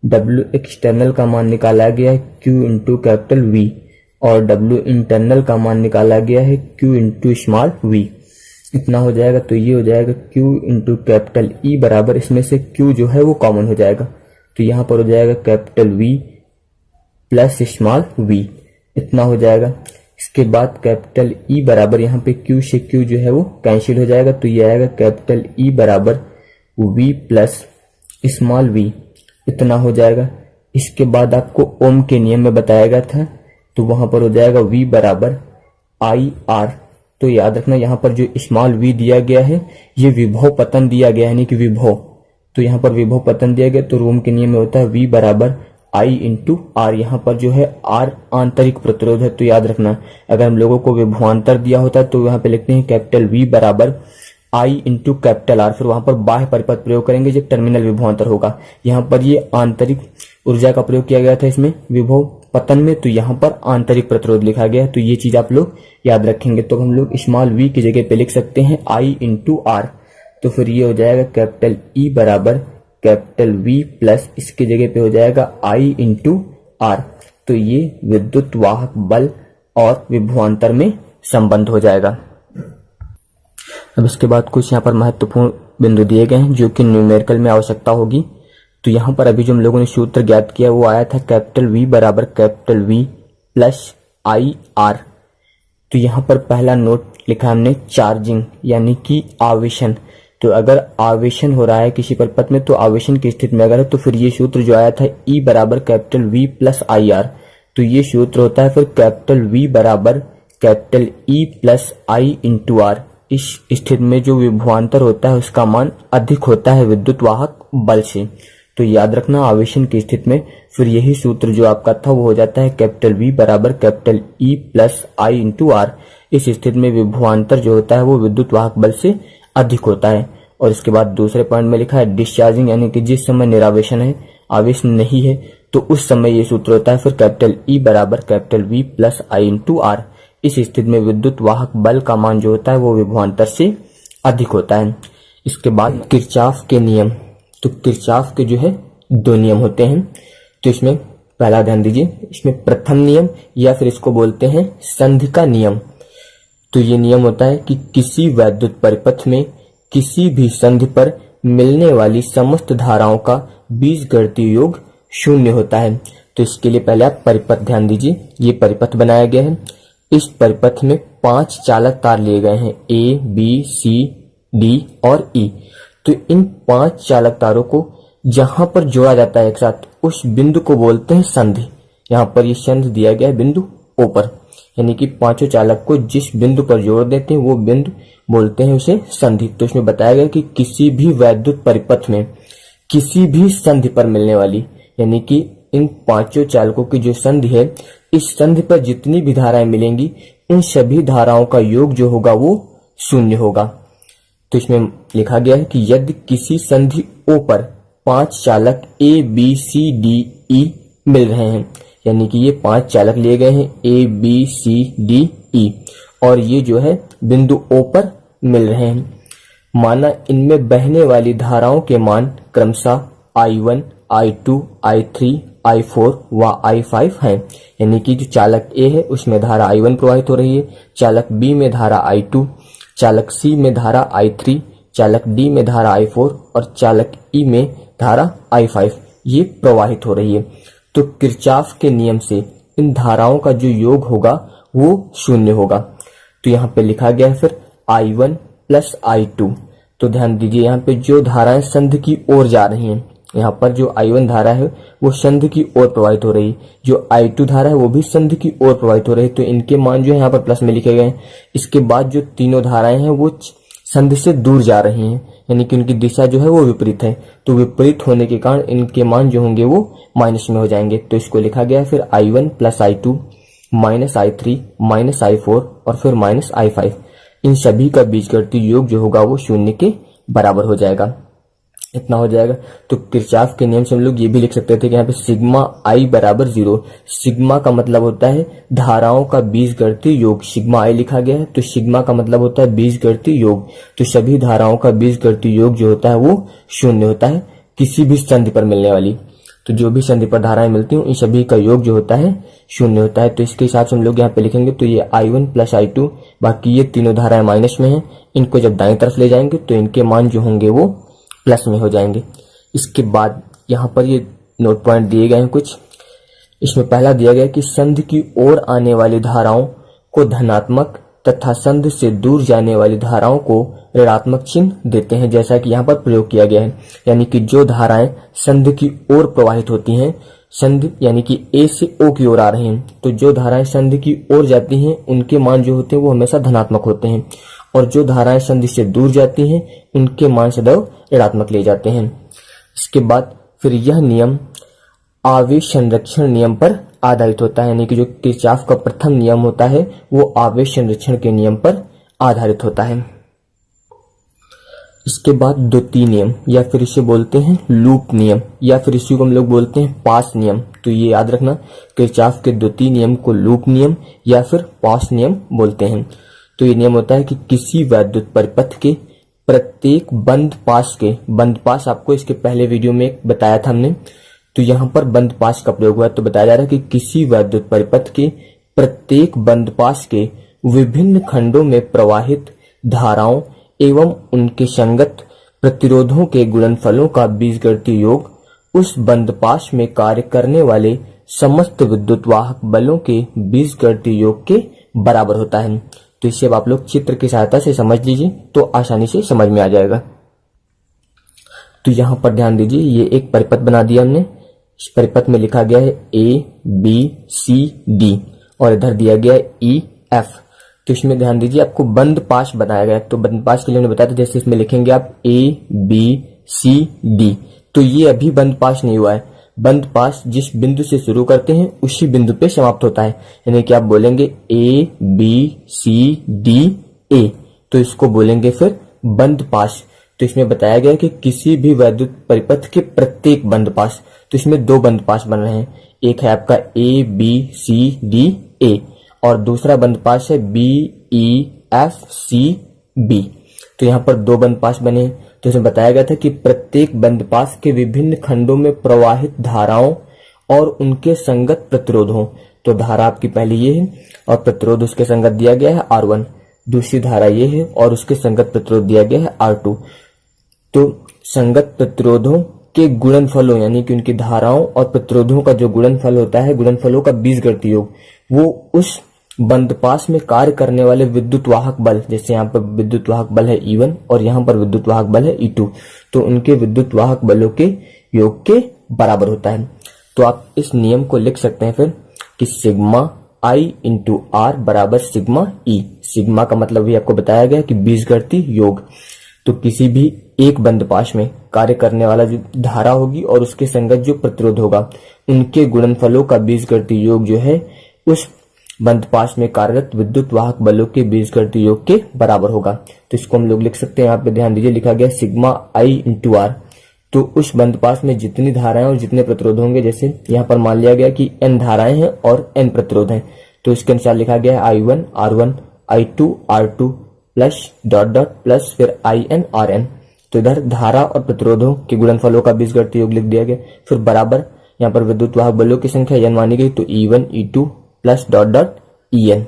S1: W external का मान निकाला गया है Q इंटू कैपिटल V, और W इंटरनल का मान निकाला गया है Q इंटू स्मॉल v। इतना हो जाएगा, तो ये हो जाएगा Q इंटू कैपिटल E बराबर, इसमें से Q जो है वो कॉमन हो जाएगा, तो यहाँ पर हो जाएगा capital V plus small v, इतना हो जाएगा। इसके बाद कैपिटल E बराबर, यहाँ पे Q से Q जो है वो कैंसिल हो जाएगा, तो ये आएगा कैपिटल E बराबर V प्लस स्मॉल v, इतना हो जाएगा। इसके बाद आपको ओम के नियम में बताया गया था, तो वहां पर हो जाएगा V बराबर IR। तो याद रखना यहाँ पर जो स्मॉल v दिया गया है ये विभव पतन दिया गया है, यानी कि विभव, तो यहाँ पर विभव पतन दिया गया, तो ओम के नियम में होता है V बराबर I इंटू R। यहाँ पर जो है R आंतरिक प्रतिरोध है, तो याद रखना अगर हम लोगों को विभवांतर दिया होता है तो यहाँ पे लिखते हैं कैपिटल V बराबर I इंटू कैपिटल R, फिर वहां पर बाह्य परिपथ प्रयोग करेंगे जब टर्मिनल विभवांतर होगा। यहाँ पर ये आंतरिक ऊर्जा का प्रयोग किया गया था इसमें विभव पतन में, तो यहाँ पर आंतरिक प्रतिरोध लिखा गया है, तो ये चीज आप लोग याद रखेंगे। तो हम लोग स्मॉल v की जगह पे लिख सकते हैं I इंटू R, तो फिर ये हो जाएगा कैपिटल E बराबर कैपिटल V प्लस इसकी जगह पे हो जाएगा I इंटू R। तो ये विद्युत वाहक बल और विभवांतर में संबंध हो जाएगा। अब इसके बाद कुछ यहाँ पर महत्वपूर्ण बिंदु दिए गए हैं जो कि न्यूमेरिकल में आवश्यकता होगी। तो यहाँ पर अभी जो हम लोगों ने सूत्र ज्ञात किया वो आया था कैपिटल V बराबर कैपिटल V प्लस IR। तो यहाँ पर पहला नोट लिखा हमने चार्जिंग यानी कि आवेशन। तो अगर आवेशन हो रहा है किसी परिपथ में, तो आवेशन की स्थिति में अगर है तो फिर ये सूत्र जो आया था E बराबर कैपिटल V प्लस IR, तो ये सूत्र होता है फिर कैपिटल V बराबर capital E plus I into R। इस स्थिति में जो विभवांतर होता है उसका मान अधिक होता है विद्युत वाहक बल से। तो याद रखना आवेशन की स्थिति में फिर यही सूत्र जो आपका था वो हो जाता है कैपिटल V बराबर capital E plus I into R। इस स्थिति में विभवांतर जो होता है वो विद्युत वाहक बल से अधिक होता है। और इसके बाद दूसरे पॉइंट में लिखा है डिस्चार्जिंग, यानी कि जिस समय निरावेशन है, आवेश नहीं है, तो उस समय ये सूत्र होता है फिर कैपिटल E बराबर capital V plus I into R। इस स्थिति में विद्युत वाहक बल का मान जो होता है वो विभवांतर से अधिक होता है। इसके बाद किरचॉफ के नियम, तो किरचॉफ के जो है दो नियम होते हैं। तो इसमें पहला ध्यान दीजिए, इसमें प्रथम नियम या फिर इसको बोलते हैं संधि का नियम। तो ये नियम होता है कि किसी वैद्युत परिपथ में किसी भी संधि पर मिलने वाली समस्त धाराओं का बीजगणितीय योग शून्य होता है। तो इसके लिए पहले आप परिपथ ध्यान दीजिए, ये परिपथ बनाया गया है। इस परिपथ में 5 चालक तार लिए गए हैं, A, B, C, D और E। तो इन 5 चालक तारों को जहां पर जोड़ा जाता है एक साथ, उस बिंदु को बोलते हैं संधि। यहाँ पर ये संधि दिया गया है बिंदु O पर, यानी कि पांचों चालक को जिस बिंदु पर जोड़ देते हैं वो बिंदु बोलते हैं उसे संधि। तो इसमें बताया गया कि किसी भी वैद्युत परिपथ में किसी भी संधि पर मिलने वाली, यानी कि इन पांचों चालकों की जो संधि है, इस संधि पर जितनी भी धाराएं मिलेंगी, इन सभी धाराओं का योग जो होगा वो शून्य होगा। तो इसमें लिखा गया है कि यदि किसी संधि O पर 5 चालक A, B, C, D, E मिल रहे हैं, यानी कि ये 5 चालक लिए गए हैं A, B, C, D, E, और ये जो है बिंदु O पर मिल रहे हैं। माना इनमें बहने वाली धाराओं के मान क्रमशः I1, I2, I3, I4 व I5 हैं। यानी कि जो चालक A है उसमें धारा I1 प्रवाहित हो रही है, चालक B में धारा I2, चालक C में धारा I3, चालक D में धारा I4 और चालक E में धारा I5 ये प्रवाहित हो रही है। तो किरचॉफ के नियम से इन धाराओं का जो योग होगा वो शून्य होगा। तो यहाँ पे लिखा गया है फिर I1 प्लस I2। तो ध्यान दीजिए, यहाँ पे जो धाराएं संधि की ओर जा रही हैं, यहाँ पर जो I1 धारा है वो संधि की ओर प्रवाहित हो रही है, जो I2 धारा है वो भी संधि की ओर प्रवाहित हो रही है। तो इनके मान जो है यहाँ पर प्लस में लिखे गए हैं। इसके बाद जो तीनों धाराएं हैं वो संधि से दूर जा रही हैं, यानी कि उनकी दिशा जो है वो विपरीत है। तो विपरीत होने के कारण इनके मान जो होंगे वो माइनस में हो जाएंगे। तो इसको लिखा गया है फिर I1 plus I2 minus I3 minus I4 और फिर माइनस I5। इन सभी का बीजगणितीय योग जो होगा वो शून्य के बराबर हो जाएगा। इतना हो जाएगा। तो किरचॉफ के नियम से हम लोग ये भी लिख सकते थे कि यहाँ पे सिग्मा I बराबर 0। सिग्मा का मतलब होता है धाराओं का बीजगणितीय योग, सिग्मा I लिखा गया है। तो सिग्मा का मतलब होता है बीजगणितीय योग। तो सभी धाराओं का बीजगणितीय योग जो होता है वो शून्य होता है किसी भी संधि पर मिलने वाली। तो जो भी संधि पर धाराएं मिलती हैं इन सभी का योग जो होता है शून्य होता है। तो इसके हिसाब से हम लोग यहाँ पे लिखेंगे तो ये I1 प्लस I2, बाकी ये तीनों धाराएं माइनस में हैं, इनको जब दाएं तरफ ले जाएंगे तो इनके मान जो होंगे वो प्लस में हो जाएंगे। इसके बाद यहाँ पर ये नोट पॉइंट दिए गए हैं कुछ। इसमें पहला दिया गया कि संधि की ओर आने वाली धाराओं को धनात्मक तथा संधि से दूर जाने वाली धाराओं को ऋणात्मक चिन्ह देते हैं, जैसा कि यहाँ पर प्रयोग किया गया है। यानी कि जो धाराएं संधि की ओर प्रवाहित होती हैं, संधि यानी कि A से O की ओर आ रही हैं, तो जो धाराएं संधि की ओर जाती हैं उनके मान जो होते हैं वो हमेशा धनात्मक होते हैं, और जो धाराएं संधि से दूर जाती हैं उनके मान सदैव ऋणात्मक ले जाते हैं। इसके बाद फिर यह नियम आवेश संरक्षण नियम पर आधारित होता है, यानी कि जो किरचॉफ का प्रथम नियम होता है वो आवेश संरक्षण के नियम पर आधारित होता है। इसके बाद द्वितीय नियम या फिर इसे बोलते हैं लूप नियम या फिर इसी को हम लोग बोलते हैं पास नियम। तो ये याद रखना, किरचॉफ के द्वितीय नियम को लूप नियम या फिर पास नियम बोलते हैं। तो ये नियम होता है कि किसी वैद्युत परिपथ के प्रत्येक बंद पास आपको इसके पहले वीडियो में बताया था हमने। तो यहाँ पर बंद पास का प्रयोग हुआ है। तो बताया जा रहा है कि किसी वैद्युत परिपथ के प्रत्येक बंद पास के विभिन्न खंडों में प्रवाहित धाराओं एवं उनके संगत प्रतिरोधों के गुणनफलों का बीजगणितीय योग उस बंद पास में कार्य करने वाले समस्त विद्युत वाहक बलों के बीजगणितीय योग के बराबर होता है। तो इसे अब आप लोग चित्र की सहायता से समझ लीजिए तो आसानी से समझ में आ जाएगा। तो यहाँ पर ध्यान दीजिए, ये एक परिपथ बना दिया हमने। इस परिपथ में लिखा गया है A, B, C, D और इधर दिया गया है E, F। तो इसमें ध्यान दीजिए, आपको बंद पास बताया गया। तो बंद पास के लिए हमने बताया था, जैसे इसमें लिखेंगे आप A, B, C, D। तो ये अभी बंद पास नहीं हुआ है। बंद पास जिस बिंदु से शुरू करते हैं उसी बिंदु पे समाप्त होता है, यानी कि आप बोलेंगे A, B, C, D, A। तो इसको बोलेंगे फिर बंद पास। तो इसमें बताया गया है कि किसी भी वैद्युत परिपथ के प्रत्येक बंद पाश, तो इसमें दो बंद पाश बन रहे हैं, एक है आपका A B C D A और दूसरा बंद पाश है B E F C B. तो यहाँ पर दो बंद पाश बने हैं। तो इसमें बताया गया था कि प्रत्येक बंद पाश के विभिन्न खंडों में प्रवाहित धाराओं और उनके संगत प्रतिरोध हो। तो धारा आपकी पहली ये है और प्रतिरोध उसके संगत दिया गया है R1, दूसरी धारा ये है और उसके संगत प्रतिरोध दिया गया है R2। तो संगत प्रतिरोधों के गुणनफलों यानी कि उनकी धाराओं और प्रतिरोधों का जो गुणनफल होता है, गुणनफलों का बीजगणितीय योग, वो उस बंद पाश में कार्य करने वाले विद्युत वाहक बल, जैसे यहाँ पर विद्युत वाहक बल है E1 और यहाँ पर विद्युत वाहक बल है E2, तो उनके विद्युत वाहक बलों के योग के बराबर होता है। तो आप इस नियम को लिख सकते हैं फिर कि सिग्मा I इंटू आर बराबर सिग्मा E। सिग्मा का मतलब भी आपको बताया गया कि बीजगणितीय योग। तो किसी भी एक बंद पाश में कार्य करने वाला जो धारा होगी और उसके संगत जो प्रतिरोध होगा, उनके गुणनफलों का बीजगणितीय योग जो है उस बंद पाश में कार्यरत विद्युत वाहक बलों के बीजगणितीय योग के बराबर होगा। तो इसको हम लोग लिख सकते हैं, यहाँ पे ध्यान दीजिए, लिखा गया सिग्मा I इंटू आर। तो उस बंद पाश में जितनी धाराएं और जितने प्रतिरोध होंगे, जैसे यहाँ पर मान लिया गया कि n धाराएं हैं और n प्रतिरोध हैं, तो इसके अनुसार लिखा गया है I1 R1 I2 R2 plus dot dot plus फिर IN RN। तो इधर धारा और प्रतिरोधों के गुणनफलों का बीजगणितीय योग लिख दिया गया, फिर बराबर यहाँ पर विद्युत वाहक बलों की संख्या n मानी गई, तो E1 E2 plus dot dot EN।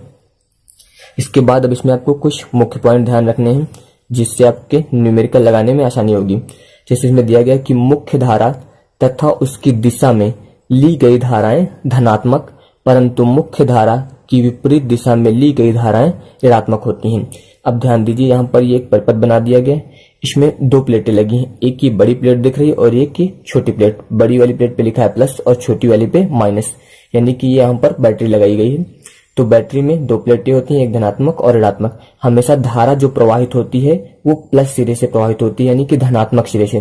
S1: इसके बाद अब इसमें आपको कुछ मुख्य पॉइंट ध्यान रखने हैं जिससे आपके न्यूमेरिकल लगाने में आसानी होगी। जैसे इसमें दिया गया कि मुख्य धारा तथा उसकी दिशा में ली गई धाराएं धनात्मक, परंतु मुख्य धारा की विपरीत दिशा में ली गई धाराएं ऋणात्मक होती हैं। अब ध्यान दीजिए, यहाँ पर ये एक परिपथ बना दिया गया है, इसमें दो प्लेटें लगी हैं, एक की बड़ी प्लेट दिख रही है और एक की छोटी प्लेट। बड़ी वाली प्लेट पे लिखा है प्लस और छोटी वाली पे माइनस, यानी कि यहाँ पर बैटरी लगाई गई है। तो बैटरी में दो प्लेटें होती हैं, एक धनात्मक और ऋणात्मक। हमेशा धारा जो प्रवाहित होती है वो प्लस सिरे से प्रवाहित होती है, यानी कि धनात्मक सिरे से।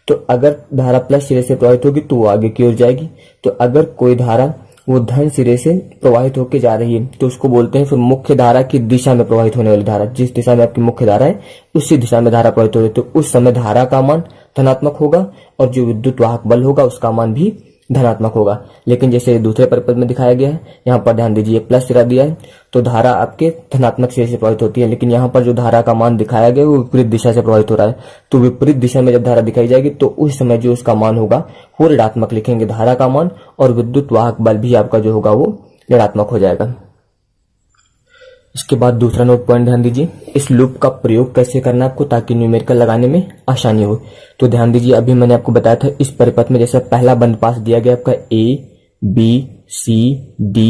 S1: तो अगर धारा प्लस सिरे से प्रवाहित होगी तो वो आगे की ओर जाएगी। तो अगर कोई धारा वो धन सिरे से प्रवाहित होकर जा रही है तो उसको बोलते हैं फिर मुख्य धारा की दिशा में प्रवाहित होने वाली धारा। जिस दिशा में आपकी मुख्य धारा है उसी दिशा में धारा प्रवाहित हो रही है, तो उस समय धारा का मान धनात्मक होगा और जो विद्युत वाहक बल होगा उसका मान भी धनात्मक होगा। लेकिन जैसे दूसरे परिपथ में दिखाया गया है, यहाँ पर ध्यान दीजिए प्लस सिरा दिया है तो धारा आपके धनात्मक सिरे से प्रवाहित होती है, लेकिन यहाँ पर जो धारा का मान दिखाया गया वो विपरीत दिशा से प्रवाहित हो रहा है। तो विपरीत दिशा में जब धारा दिखाई जाएगी तो उस समय जो उसका मान होगा वो ऋणात्मक लिखेंगे धारा का मान, और विद्युत वाहक बल भी आपका जो होगा वो ऋणात्मक हो जाएगा। इसके बाद दूसरा नोट पॉइंट ध्यान दीजिए, इस लूप का प्रयोग कैसे करना है आपको ताकि न्यूमेरिकल लगाने में आसानी हो। तो ध्यान दीजिए, अभी मैंने आपको बताया था इस परिपथ में जैसे पहला बंद पास दिया गया आपका A B C D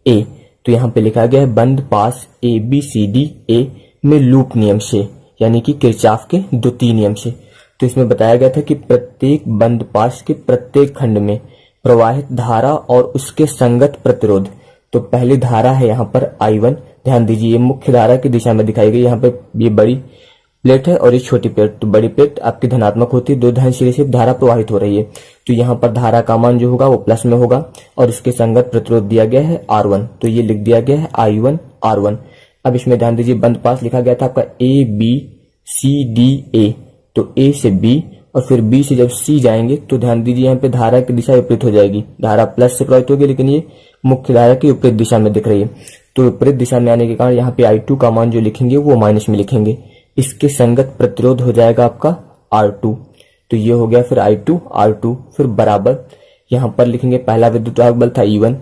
S1: A, तो यहाँ पे लिखा गया है बंद पास A B C D A में लूप नियम से, यानी कि किरचॉफ के द्वितीय नियम से। तो इसमें बताया गया था कि प्रत्येक बंद पास के प्रत्येक खंड में प्रवाहित धारा और उसके संगत प्रतिरोध। तो पहली धारा है यहाँ पर I1, ध्यान दीजिए ये मुख्य धारा की दिशा में दिखाई गई, यहाँ पे ये बड़ी प्लेट है और ये छोटी प्लेट। तो बड़ी प्लेट आपकी धनात्मक होती है, दो धन सिरे से धारा प्रवाहित हो रही है, तो यहाँ पर धारा का मान जो होगा वो प्लस में होगा और इसके संगत प्रतिरोध दिया गया है R1, तो ये लिख दिया गया है I1 R1। अब इसमें ध्यान दीजिए बंद पास लिखा गया था आपका A B C D A, तो A से B और फिर B से जब C जाएंगे तो ध्यान दीजिए यहाँ पे धारा की दिशा विपरीत हो जाएगी, धारा प्लस से प्रवाहित होगी लेकिन ये मुख्य धारा की विपरीत दिशा में दिख रही है। तो विपरीत दिशा में आने के कारण यहाँ पे I2 का मान जो लिखेंगे वो माइनस में लिखेंगे, इसके संगत प्रतिरोध हो जाएगा आपका R2। तो ये हो गया फिर I2 R2, फिर बराबर यहाँ पर लिखेंगे पहला विद्युत वाहक बल था E1,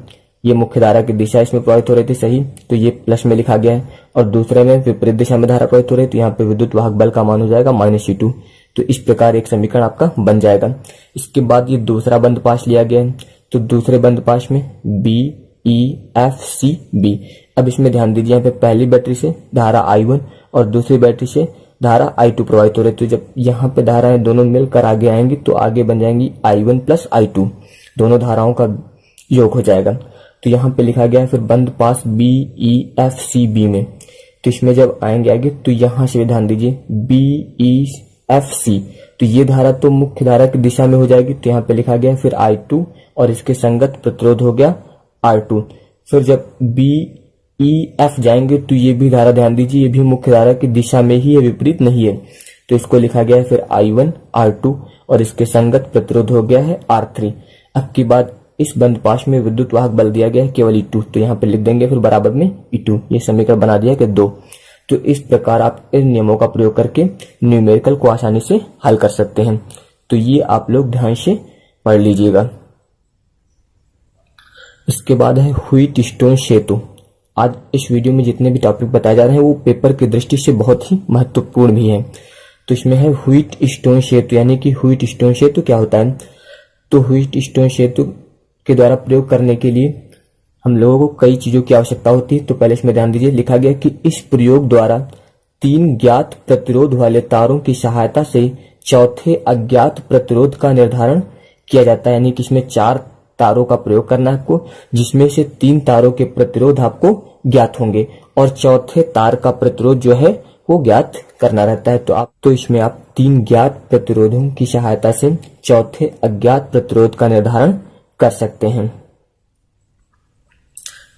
S1: ये मुख्य धारा की दिशा इसमें प्रवाहित हो रही थी सही, तो ये प्लस में लिखा गया है, और दूसरे में विपरीत दिशा में धारा प्रवाहित हो रही है तो यहाँ पे विद्युत वाहक बल का मान हो जाएगा -E2। तो इस प्रकार एक समीकरण आपका बन जाएगा। इसके बाद ये दूसरा बंद पाश लिया गया है, तो दूसरे बंद पाश में B E F C B। अब इसमें ध्यान दीजिए यहाँ पे पहली बैटरी से धारा I1 और दूसरी बैटरी से धारा I2 प्रवाहित हो रही है, तो जब यहाँ पे धाराएं दोनों मिलकर आगे आएंगी तो आगे बन जाएंगी I1 प्लस I2, दोनों धाराओं का योग हो जाएगा। तो यहाँ पे लिखा गया है फिर बंद पास B E F C B में, तो इसमें जब आएंगे आगे तो यहाँ से ध्यान दीजिए B E F C, तो ये धारा तो मुख्य धारा की दिशा में हो जाएगी, तो यहाँ पे लिखा गया फिर I2 और इसके संगत प्रतिरोध हो गया R2। फिर जब B E F जाएंगे तो ये भी धारा ध्यान दीजिए ये भी मुख्य धारा की दिशा में ही है, विपरीत नहीं है, तो इसको लिखा गया है फिर I1 R2 और इसके संगत प्रतिरोध हो गया है R3। अब की बात इस बंद पाश में विद्युत वाहक बल दिया गया है केवल E2, तो यहाँ पे लिख देंगे फिर बराबर में E2। ये समीकरण बना दिया कि 2। तो इस प्रकार आप इन नियमों का प्रयोग करके न्यूमेरिकल को आसानी से हल कर सकते हैं। तो ये आप लोग ध्यान से पढ़ लीजिएगा। इसके बाद है व्हीटस्टोन सेतु। आज इस वीडियो में जितने भी टॉपिक बताए जा रहे हैं वो पेपर की दृष्टि से बहुत ही महत्वपूर्ण भी है। तो इसमें है व्हीटस्टोन सेतु, यानी कि व्हीटस्टोन सेतु क्या होता है। तो व्हीटस्टोन सेतु के द्वारा प्रयोग करने के लिए हम लोगों को कई चीजों की आवश्यकता होती है। तो पहले इसमें ध्यान दीजिए, लिखा गया कि इस प्रयोग द्वारा 3 ज्ञात प्रतिरोध वाले तारों की सहायता से चौथे अज्ञात प्रतिरोध का निर्धारण किया जाता है। यानी कि इसमें 4 तारों का प्रयोग करना है आपको, जिसमें से 3 तारों के प्रतिरोध आपको ज्ञात होंगे और चौथे तार का प्रतिरोध जो है वो ज्ञात करना रहता है। तो इसमें आप 3 ज्ञात प्रतिरोधों की सहायता से चौथे अज्ञात प्रतिरोध का निर्धारण कर सकते हैं।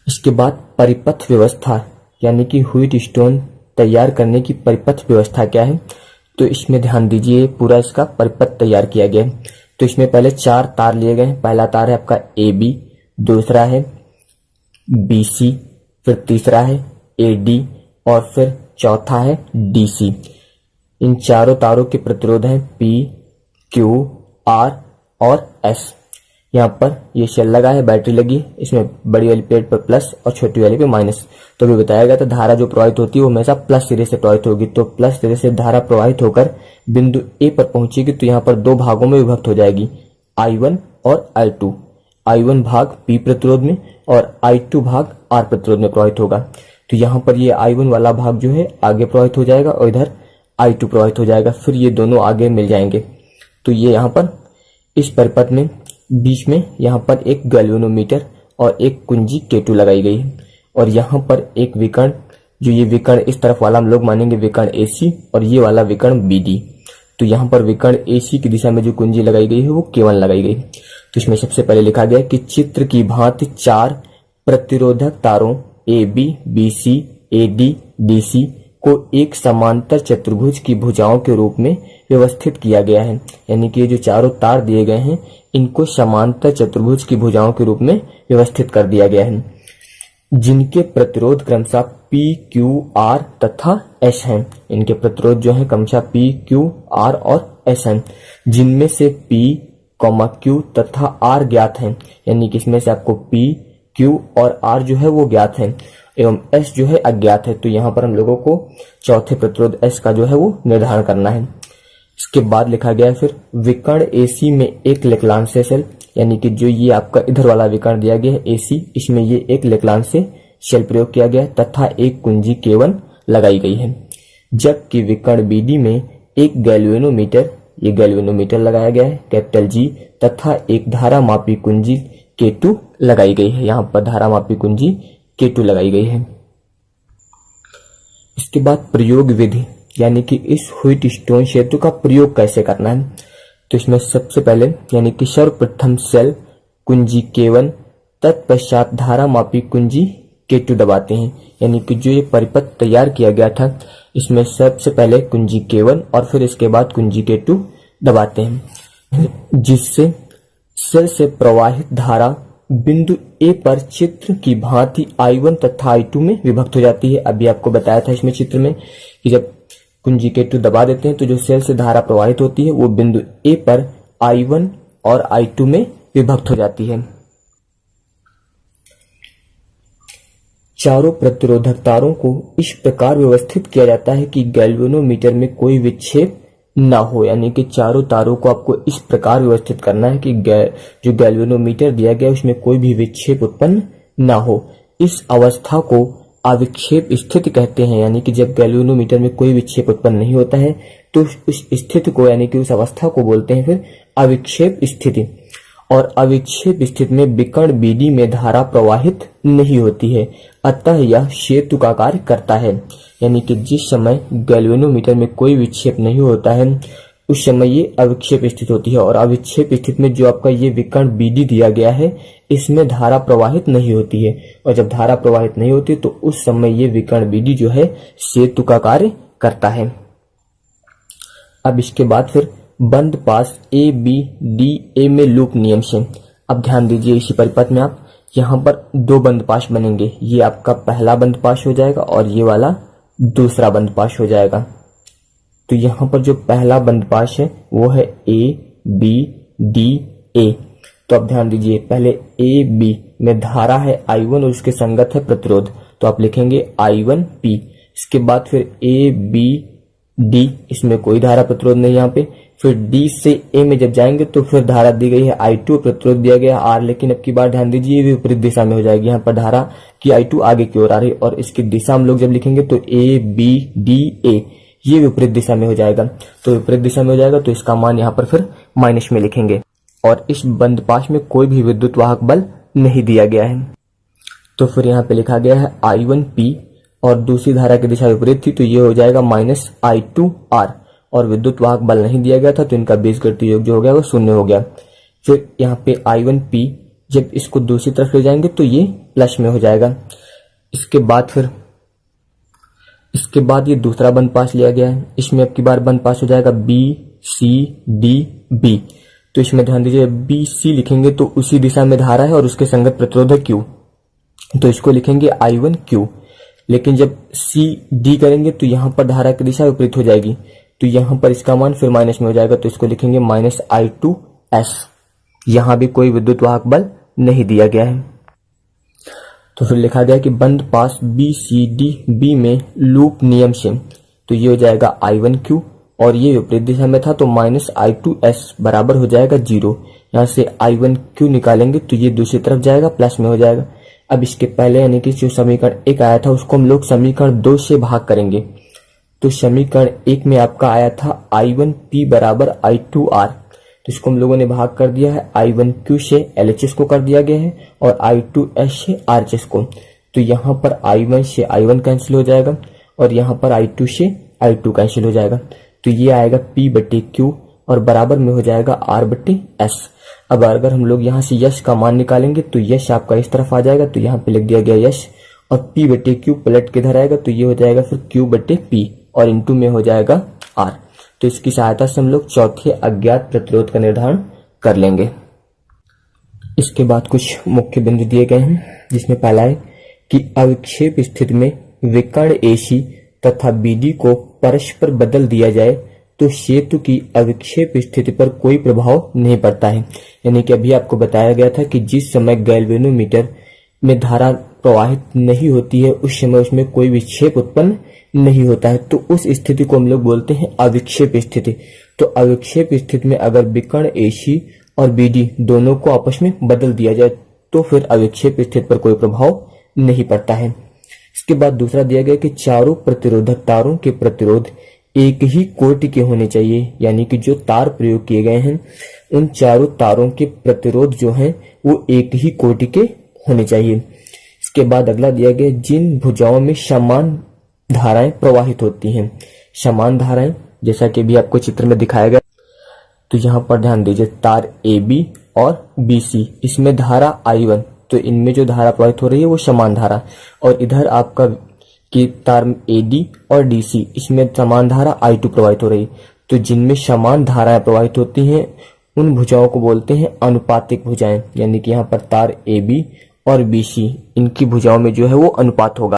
S1: इसके बाद परिपथ व्यवस्था, यानी कि व्हीटस्टोन तैयार करने की परिपथ व्यवस्था क्या है। तो इसमें ध्यान दीजिए, पूरा इसका परिपथ तैयार किया गया है। तो इसमें पहले 4 तार लिए गए हैं। पहला तार है आपका AB, दूसरा है BC, फिर तीसरा है AD और फिर चौथा है DC। इन चारों तारों के प्रतिरोध हैं P, Q, R और S। यहाँ पर ये शेल लगा है, बैटरी लगी, इसमें बड़ी वाली प्लेट पर प्लस और छोटी वाली पे माइनस। तो अभी बताया गया था धारा जो प्रवाहित होती है वो हमेशा प्लस सिरे से प्रवाहित होगी। तो प्लस सिरे से धारा प्रवाहित होकर बिंदु A पर पहुंचेगी तो यहाँ पर 2 भागों में विभक्त हो जाएगी, I1 और I2। I1 भाग P प्रतिरोध में और I2 भाग R प्रतिरोध में प्रवाहित होगा। तो यहाँ पर ये I1 वाला भाग जो है आगे प्रवाहित हो जाएगा और इधर I2 प्रवाहित हो जाएगा, फिर ये दोनों आगे मिल जाएंगे। तो ये यहाँ पर इस परिपथ में बीच में यहाँ पर एक गैल्वेनोमीटर और एक कुंजी K2 लगाई गई है और यहाँ पर एक विकर्ण, जो ये विकर्ण इस तरफ वाला हम लोग मानेंगे विकर्ण AC और ये वाला विकर्ण BD। तो यहाँ पर विकर्ण AC की दिशा में जो कुंजी लगाई गई है वो K1 लगाई गई। तो इसमें सबसे पहले लिखा गया कि चित्र की भांति 4 प्रतिरोधक तारों AB, BC, AD, DC को एक समांतर चतुर्भुज की भुजाओं के रूप में व्यवस्थित किया गया है। यानी कि ये जो चारों तार दिए गए हैं इनको समांतर चतुर्भुज की भुजाओं के रूप में व्यवस्थित कर दिया गया है, जिनके प्रतिरोध क्रमशः P, Q, R तथा S हैं। इनके प्रतिरोध जो है क्रमशः P, Q, R और S हैं, जिनमें से P, Q तथा R ज्ञात हैं। यानी कि इसमें से आपको P, Q और R जो है वो ज्ञात हैं एवं S जो है अज्ञात है। तो यहाँ पर हम लोगों को चौथे प्रतिरोध S का जो है वो निर्धारण करना है। इसके बाद लिखा गया है फिर विकर्ण AC में एक लेक्लांश शेल, यानी कि जो ये आपका इधर वाला विकर्ण दिया गया है AC, इसमें ये एक लेक्लांश शेल प्रयोग किया गया तथा एक कुंजी K1 लगाई गई है। जबकि विकर्ण BD में एक गैल्वेनोमीटर, ये गैल्वेनोमीटर लगाया गया है कैपिटल G तथा एक धारा मापी कुंजी K2 लगाई गई है। यहाँ पर धारा मापी कुंजी K2 लगाई गई है। इसके बाद प्रयोग विधि, यानी कि इस व्हीटस्टोन सेतु का प्रयोग कैसे करना है। तो इसमें सबसे पहले यानी कि सर्वप्रथम सेल कुंजी K1 तत्पश्चात धारा मापी कुंजी K2 दबाते हैं। यानी कि जो ये परिपथ तैयार किया गया था इसमें सबसे पहले कुंजी K1 और फिर इसके बाद कुंजी K2 दबाते हैं, जिससे सेल से प्रवाहित धारा बिंदु A पर चित्र की भांति I1 तथा I2 में विभक्त हो जाती है। अभी आपको बताया था इसमें चित्र में कि जब कुंजी K2 दबा देते हैं तो जो सेल से धारा प्रवाहित होती है वो बिंदु A पर I1 और I2 में विभक्त हो जाती है। चारों प्रतिरोधक तारों को इस प्रकार व्यवस्थित किया जाता है कि गैल्वेनोमीटर में कोई विक्षेप ना हो। यानी कि चारों तारों को आपको इस प्रकार व्यवस्थित करना है कि जो गैल्वेनोमीटर दिया गया उसमें कोई भी विक्षेप उत्पन्न ना हो। इस अवस्था को अविक्षेप स्थिति कहते हैं। यानी कि जब गैल्वेनोमीटर में कोई विक्षेप उत्पन्न नहीं होता है तो उस स्थिति को, यानी कि उस अवस्था को बोलते हैं फिर अविक्षेप स्थिति। और अविक्षेप स्थिति में विकर्ण BD में धारा प्रवाहित नहीं होती है, अतः यह सेतु का कार्य करता है। यानी कि जिस समय गैल्वेनोमीटर में कोई विक्षेप नहीं होता है उस समय ये अविक्षेप स्थिति होती है। और अविक्षेप स्थिति में जो आपका ये विकर्ण BD दिया गया है इसमें धारा प्रवाहित नहीं होती है, और जब धारा प्रवाहित नहीं होती तो उस समय ये विकर्ण BD जो है सेतु का कार्य करता है। अब इसके बाद फिर बंद पास ए बी डी ए में लूप नियम से। अब ध्यान दीजिए इसी परिपथ में आप यहाँ पर दो बंद पाश बनेंगे, ये आपका पहला बंद पाश हो जाएगा और ये वाला दूसरा बंद पाश हो जाएगा। तो यहाँ पर जो पहला बंद पाश है वो है ए बी डी ए। तो अब ध्यान दीजिए पहले ए बी में धारा है I1 और उसके संगत है प्रतिरोध, तो आप लिखेंगे I1 P। इसके बाद फिर ए बी डी, इसमें कोई धारा प्रतिरोध नहीं यहाँ पे। फिर डी से ए में जब जाएंगे तो फिर धारा दी गई है I2, प्रतिरोध दिया गया है R, लेकिन अब की बार ध्यान दीजिए ये विपरीत दिशा में हो जाएगी। यहाँ पर धारा की I2 आगे की ओर आ रही है और इसकी दिशा हम लोग जब लिखेंगे तो ए बी डी ए, ये विपरीत दिशा में हो जाएगा। तो विपरीत दिशा में हो जाएगा तो इसका मान यहाँ पर फिर माइनस में लिखेंगे और इस बंद पाश में कोई भी विद्युत वाहक बल नहीं दिया गया है। तो फिर यहाँ पे लिखा गया है I1 P और दूसरी धारा की दिशा विपरीत थी तो ये हो जाएगा माइनस I2 R, और विद्युत वाहक बल नहीं दिया गया था तो इनका बीजगणितीय योग जो हो गया वो शून्य हो गया। फिर यहाँ पे I1 P जब इसको दूसरी तरफ ले जाएंगे तो ये प्लस में हो जाएगा। इसके बाद ये दूसरा बंद पास लिया गया है, इसमें अब की बार बंद पास हो जाएगा B C D B। तो इसमें ध्यान दीजिए B C लिखेंगे तो उसी दिशा में धारा है और उसके संगत प्रतिरोध है Q, तो इसको लिखेंगे I1 Q। लेकिन जब C D करेंगे तो यहाँ पर धारा की दिशा विपरीत हो जाएगी, तो यहाँ पर इसका मान फिर माइनस में हो जाएगा, तो इसको लिखेंगे माइनस I2 S। यहाँ भी कोई विद्युत वाहक बल नहीं दिया गया है। तो फिर लिखा गया कि बंद पास B C D B में लूप नियम से, तो ये हो जाएगा I1 Q और ये विपरीत दिशा में था तो माइनस I2 S बराबर हो जाएगा 0। यहाँ से I1 Q निकालेंगे तो ये दूसरी तरफ जाएगा, प्लस में हो जाएगा। अब इसके पहले यानी कि जो समीकरण 1 आया था उसको हम लोग समीकरण 2 से भाग करेंगे। तो समीकरण 1 में आपका आया था I1 P बराबर I2 R, तो इसको हम लोगों ने भाग कर दिया है I1 Q से LHS को कर दिया गया है और I2 S से RHS को। तो यहाँ पर I1 से I1 कैंसिल हो जाएगा और यहाँ पर I2 से I2 कैंसिल हो जाएगा, तो ये आएगा P बटे Q और बराबर में हो जाएगा R बटे S। अब अगर हम लोग यहाँ से यश का मान निकालेंगे तो यश आपका इस तरफ आ जाएगा, तो यहाँ पे लिख दिया गया यश और P बटे Q पलट के इधर आएगा तो ये हो जाएगा फिर Q बटे P और इंटू में हो जाएगा R। तो इसकी सहायता से हम लोग चौथे अज्ञात प्रतिरोध का निर्धारण कर लेंगे। इसके बाद कुछ मुख्य बिंदु दिए गए हैं, जिसमें पहला है कि अविक्षेप स्थिति में विकर्ण AC तथा BD को परस्पर बदल दिया जाए तो सेतु की अविक्षेप स्थिति पर कोई प्रभाव नहीं पड़ता है। यानी कि अभी आपको बताया गया था कि जिस समय गैल्वेनोमीटर में धारा प्रवाहित नहीं होती है उस समय उसमें कोई विक्षेप उत्पन्न नहीं होता है, तो उस स्थिति को हम लोग बोलते हैं अविक्षेप स्थिति। तो अविक्षेप स्थिति में अगर विकर्ण AC और BD दोनों को आपस में बदल दिया जाए तो फिर अविक्षेप स्थिति पर कोई प्रभाव नहीं पड़ता है। इसके बाद दूसरा दिया गया कि चारों प्रतिरोधक तारों के प्रतिरोध एक ही कोटि के होने चाहिए, यानी कि जो तार प्रयोग किए गए हैं उन चारों तारों के प्रतिरोध जो हैं वो एक ही कोटि के होने चाहिए। इसके बाद अगला दिया गया जिन भुजाओं में समान धाराएं प्रवाहित होती हैं, समान धाराएं जैसा कि भी आपको चित्र में दिखाया गया। तो यहाँ पर ध्यान दीजिए तार AB और BC, इसमें धारा I1, तो इनमें जो धारा प्रवाहित हो रही है वो समान धारा, और इधर आपका कि तार AD और DC, इसमें समान धारा I2 प्रवाहित हो रही। तो जिनमें समान धाराएं प्रवाहित होती हैं उन भुजाओं को बोलते हैं अनुपातिक भुजाएं, यानी कि यहाँ पर तार AB और BC इनकी भुजाओं में जो है वो अनुपात होगा।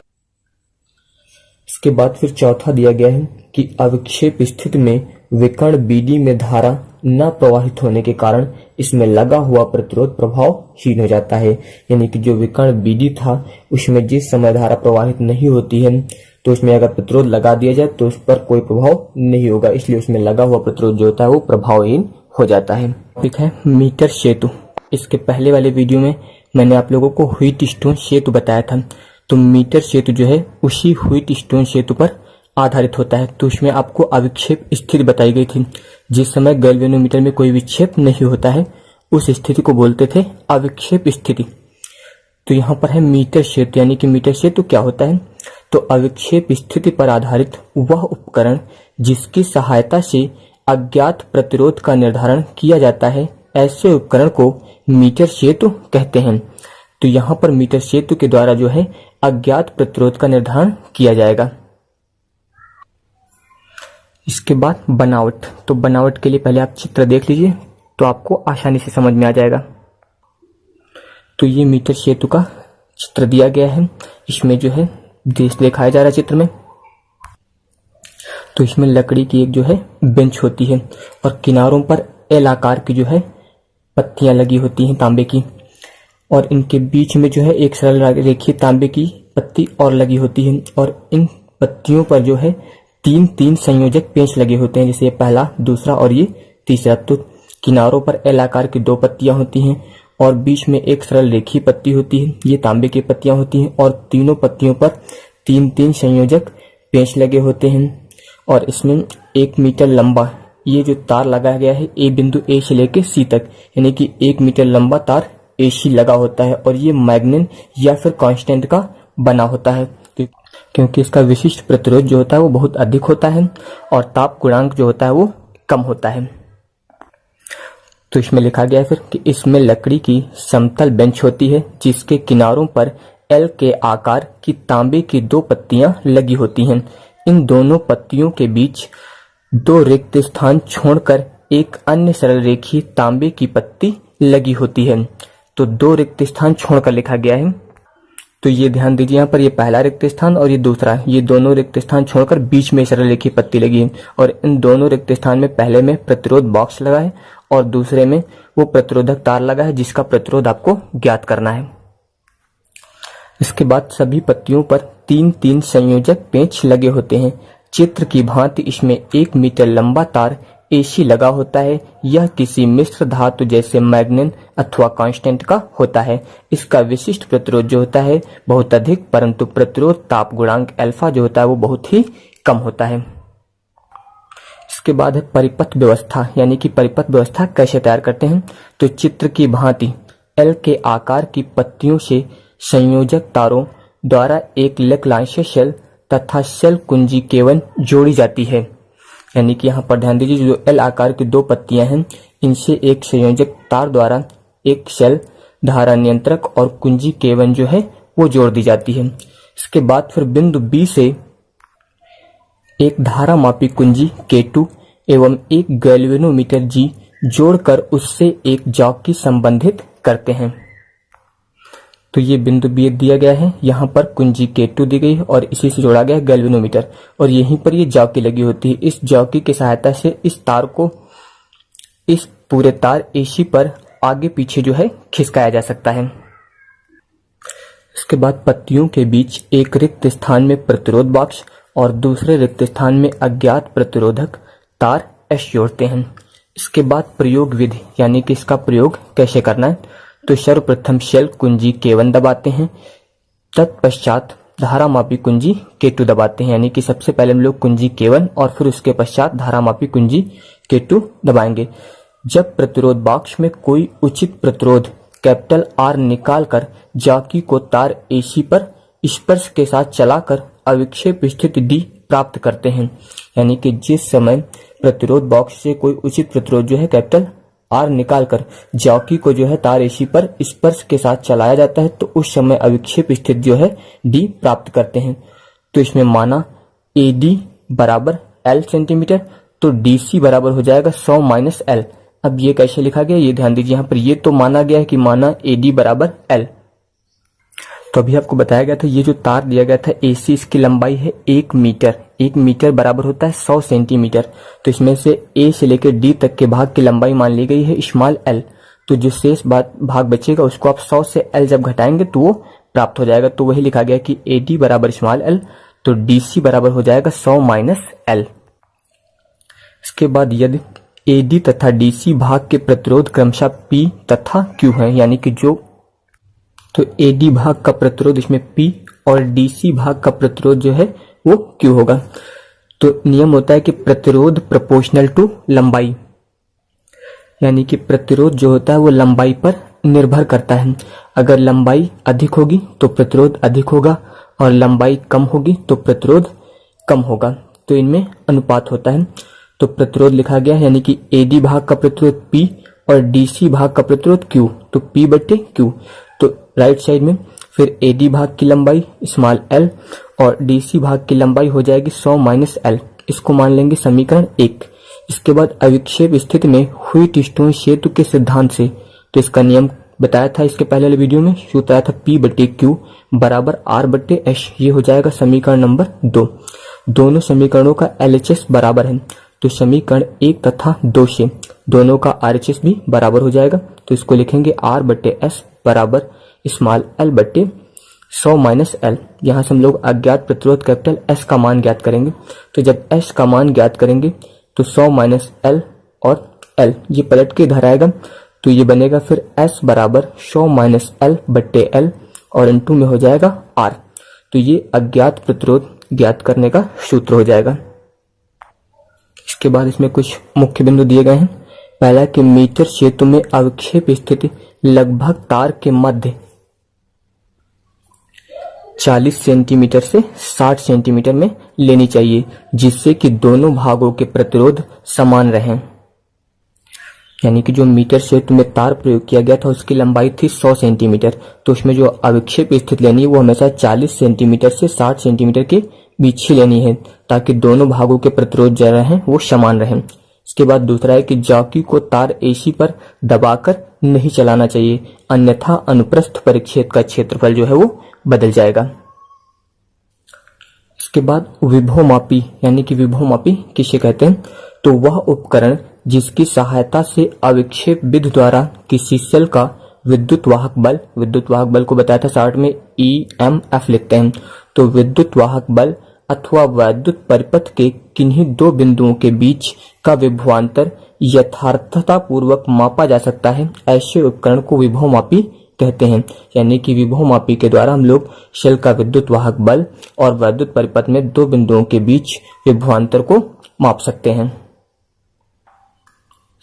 S1: इसके बाद फिर चौथा दिया गया है कि अविक्षेप स्थिति में विकर्ण BD में धारा न प्रवाहित होने के कारण इसमें लगा हुआ प्रतिरोध प्रभावहीन हो जाता है। यानी कि जो विकर्ण BD था उसमें जिस समय धारा प्रवाहित नहीं होती है तो उसमें अगर प्रतिरोध लगा दिया जाए तो उस पर कोई प्रभाव नहीं होगा, इसलिए उसमें लगा हुआ प्रतिरोध जो होता है वो प्रभावहीन हो जाता है। टॉपिक है मीटर सेतु। इसके पहले वाले वीडियो में मैंने आप लोगों को व्हीट स्टोन सेतु बताया था, तो मीटर सेतु जो है उसी व्हीट स्टोन सेतु पर आधारित होता है। तो उसमें आपको अविक्षेप स्थिति बताई गई थी, जिस समय गैल्वेनोमीटर में कोई विक्षेप नहीं होता है उस स्थिति को बोलते थे अविक्षेप स्थिति। तो यहाँ पर है मीटर सेतु, यानी कि मीटर सेतु क्या होता है, तो अविक्षेप स्थिति पर आधारित वह उपकरण जिसकी सहायता से अज्ञात प्रतिरोध का निर्धारण किया जाता है, ऐसे उपकरण को मीटर सेतु कहते हैं। तो यहाँ पर मीटर सेतु के द्वारा जो है अज्ञात प्रतिरोध का निर्धारण किया जाएगा। इसके बाद बनावट, तो बनावट के लिए पहले आप चित्र देख लीजिए तो आपको आसानी से समझ में आ जाएगा। तो ये मीटर सेतु का चित्र दिया गया है, इसमें जो है देश दिखाया जा रहा है चित्र में। तो इसमें लकड़ी की एक जो है बेंच होती है और किनारों पर एल आकार की जो है पत्तियां लगी होती हैं तांबे की, और इनके बीच में जो है एक सरल रेखीय तांबे की पत्ती और लगी होती है, और इन पत्तियों पर जो है तीन तीन संयोजक पेंच लगे होते हैं, जैसे ये पहला, दूसरा और ये तीसरा। तो किनारों पर एल आकार की दो पत्तियां होती हैं और बीच में एक सरल रेखीय पत्ती होती है, ये तांबे की पत्तियां होती हैं, और तीनों पत्तियों पर तीन तीन संयोजक पेंच लगे होते हैं। और इसमें 1 मीटर लंबा ये जो तार लगाया गया है ए बिंदु ए से लेकर सी तक, यानी कि 1 मीटर लंबा तार एसी लगा होता है, और ये मैग्नेट या फिर कांस्टेंट का बना होता है, क्योंकि इसका विशिष्ट प्रतिरोध जो होता है वो बहुत अधिक होता है और ताप गुणांक जो होता है वो कम होता है। तो इसमें लिखा गया है फिर कि इसमें लकड़ी की समतल बेंच होती है जिसके किनारों पर एल के आकार की तांबे की दो पत्तियां लगी होती हैं। इन दोनों पत्तियों के बीच दो रिक्त स्थान छोड़कर एक अन्य सरल रेखीय तांबे की पत्ती लगी होती है। तो दो रिक्त स्थान छोड़कर लिखा गया है, तो ये ध्यान दीजिए, यहाँ पर ये पहला रिक्त स्थान और ये दूसरा, ये दोनों रिक्त स्थान छोड़कर बीच में सरल रेखीय पत्ती लगी है, और इन दोनों रिक्त स्थान में पहले में प्रतिरोध बॉक्स लगा है और दूसरे में वो प्रतिरोधक तार लगा है जिसका प्रतिरोध आपको ज्ञात करना है। इसके बाद सभी पत्तियों पर तीन तीन संयोजक पेंच लगे होते हैं। चित्र की भांति इसमें 1 मीटर लंबा तार एसी लगा होता है। यह किसी मिश्र धातु जैसे मैग्नेट अथवा कांस्टेंट का होता है। इसका विशिष्ट प्रतिरोध जो होता है बहुत अधिक, परंतु प्रतिरोध ताप गुणांक अल्फा जो होता है वो बहुत ही कम होता है। इसके बाद है परिपथ व्यवस्था, यानी कि परिपथ व्यवस्था कैसे तैयार करते हैं। तो चित्र की भांति एल के आकार की पत्तियों से संयोजक तारों द्वारा एक लैग्रांज शेल तथा शेल कुंजी केवन जोड़ी जाती है। यानी कि यहाँ पर ध्यान दीजिए, जो एल आकार की दो पत्तियां हैं इनसे एक संयोजक तार द्वारा एक शेल, धारा नियंत्रक और कुंजी केवन जो है वो जोड़ दी जाती है। इसके बाद फिर बिंदु बी से एक धारा मापी कुंजी K2 एवं एक गैल्वेनोमीटर G जोड़कर उससे एक जॉकी संबंधित करते हैं। तो ये बिंदु बी दिया गया है, यहाँ पर कुंजी K2 दी गई है और इसी से जोड़ा गया गैल्वेनोमीटर, और यहीं पर ये जॉकी लगी होती है। इस जॉकी की सहायता से इस तार को, इस पूरे तार एसी पर आगे पीछे जो है खिसकाया जा सकता है। इसके बाद पत्तियों के बीच एक रिक्त स्थान में प्रतिरोध बॉक्स और दूसरे रिक्त स्थान में अज्ञात प्रतिरोधक तार एस जोड़ते हैं। इसके बाद प्रयोग विधि, यानी कि इसका प्रयोग कैसे करना है। तो सर्वप्रथम शेल कुंजी K1 दबाते हैं, तत्पश्चात धारा मापी कुंजी K2 दबाते हैं। यानी कि सबसे पहले हम लोग कुंजी K1 और फिर उसके पश्चात धारा मापी कुंजी K2 दबाएंगे। जब प्रतिरोध बॉक्स में कोई उचित प्रतिरोध कैपिटल R निकालकर जॉकी को तार AC पर स्पर्श के साथ चलाकर अविक्षेप स्थिति D प्राप्त करते हैं। यानी कि जिस समय प्रतिरोध बॉक्स से कोई उचित प्रतिरोध जो है कैपिटल R निकालकर जॉकी को जो है तार एसी पर स्पर्श के साथ चलाया जाता है, तो उस समय अविक्षेप स्थिति जो है D प्राप्त करते हैं। तो इसमें माना AD बराबर L सेंटीमीटर, तो DC बराबर हो जाएगा 100 माइनस L। अब ये कैसे लिखा गया ये ध्यान दीजिए, यहाँ पर ये तो माना गया है कि माना AD बराबर L। तो अभी आपको बताया गया था ये जो तार दिया गया था AC, इसकी लंबाई है 1 मीटर। 1 मीटर बराबर होता है 100 सेंटीमीटर। तो इसमें से A से लेकर D तक के भाग की लंबाई मान ली गई है स्मॉल l। तो जो शेष भाग बचेगा उसको आप 100 से L जब घटाएंगे तो वो प्राप्त हो जाएगा। तो वही लिखा गया कि AD बराबर स्मॉल l, तो DC बराबर हो जाएगा 100 माइनस L। इसके बाद यदि AD तथा DC भाग के प्रतिरोध क्रमशः P तथा Q है, यानी कि जो तो AD भाग का प्रतिरोध इसमें P और DC भाग का प्रतिरोध जो है वो Q होगा। तो नियम होता है कि प्रतिरोध प्रोपोर्शनल टू लंबाई, यानी कि प्रतिरोध जो होता है वो लंबाई पर निर्भर करता है। अगर लंबाई अधिक होगी तो प्रतिरोध अधिक होगा और लंबाई कम होगी तो प्रतिरोध कम होगा। तो इनमें अनुपात होता है। तो प्रतिरोध लिखा गया है, यानी कि AD भाग का प्रतिरोध P और DC भाग का प्रतिरोध Q, तो P बटे Q। तो राइट साइड में फिर AD भाग की लंबाई स्मॉल l और DC भाग की लंबाई हो जाएगी 100 माइनस L। इसको मान लेंगे समीकरण 1। इसके बाद अविक्षेप स्थिति में व्हीटस्टोन सेतु के सिद्धांत से, तो इसका नियम बताया था इसके पहले वाले वीडियो में, सूत्र आया था P/Q बराबर R/S। ये हो जाएगा समीकरण नंबर 2। दोनों समीकरणों का LHS बराबर है, तो समीकरण 1 तथा 2 से दोनों का RHS भी बराबर हो जाएगा। तो इसको लिखेंगे R/S बराबर स्मॉल l/100 - l। यहाँ से हम लोग अज्ञात प्रतिरोध कैपिटल S का मान ज्ञात करेंगे। तो जब S का मान ज्ञात करेंगे तो 100 - l और l ये पलट के इधर आएगा, तो ये बनेगा फिर S बराबर 100 - l/l और इनटू में हो जाएगा R। तो ये अज्ञात प्रतिरोध ज्ञात करने का सूत्र हो जाएगा। इसके बाद इसमें कुछ मुख्य बिंदु दिए गए हैं। पहला कि मीटर क्षेत्र में अविक्षेप स्थिति लगभग तार के मध्य 40 सेंटीमीटर से 60 सेंटीमीटर में लेनी चाहिए, जिससे कि दोनों भागों के प्रतिरोध समान रहें। यानी कि जो मीटर क्षेत्र में तार प्रयोग किया गया था उसकी लंबाई थी 100 सेंटीमीटर, तो उसमें जो अविक्षेप स्थिति लेनी है वो हमेशा 40 सेंटीमीटर से 60 सेंटीमीटर के बीच ही लेनी है, ताकि दोनों भागों के प्रतिरोध जो रहें वो समान रहें। इसके बाद दूसरा है कि जॉकी को तार AC पर दबाकर नहीं चलाना चाहिए, अन्यथा अनुप्रस्थ परिच्छेद का क्षेत्रफल जो है वो बदल जाएगा। इसके बाद विभवमापी, यानी कि विभवमापी किसे कहते हैं, तो वह उपकरण जिसकी सहायता से अविक्षेप विधि द्वारा किसी सेल का विद्युत वाहक बल को बताया था शॉर्ट में EMF लिखते हैं, तो विद्युत वाहक बल अथवा वैद्युत परिपथ के किन्हीं दो बिंदुओं के बीच का विभवांतर यथार्थता पूर्वक मापा जा सकता है, ऐसे उपकरण को विभवमापी कहते हैं। यानी कि विभवमापी के द्वारा हम लोग सेल का विद्युत वाहक बल और वैद्युत परिपथ में दो बिंदुओं के बीच विभवांतर को माप सकते हैं।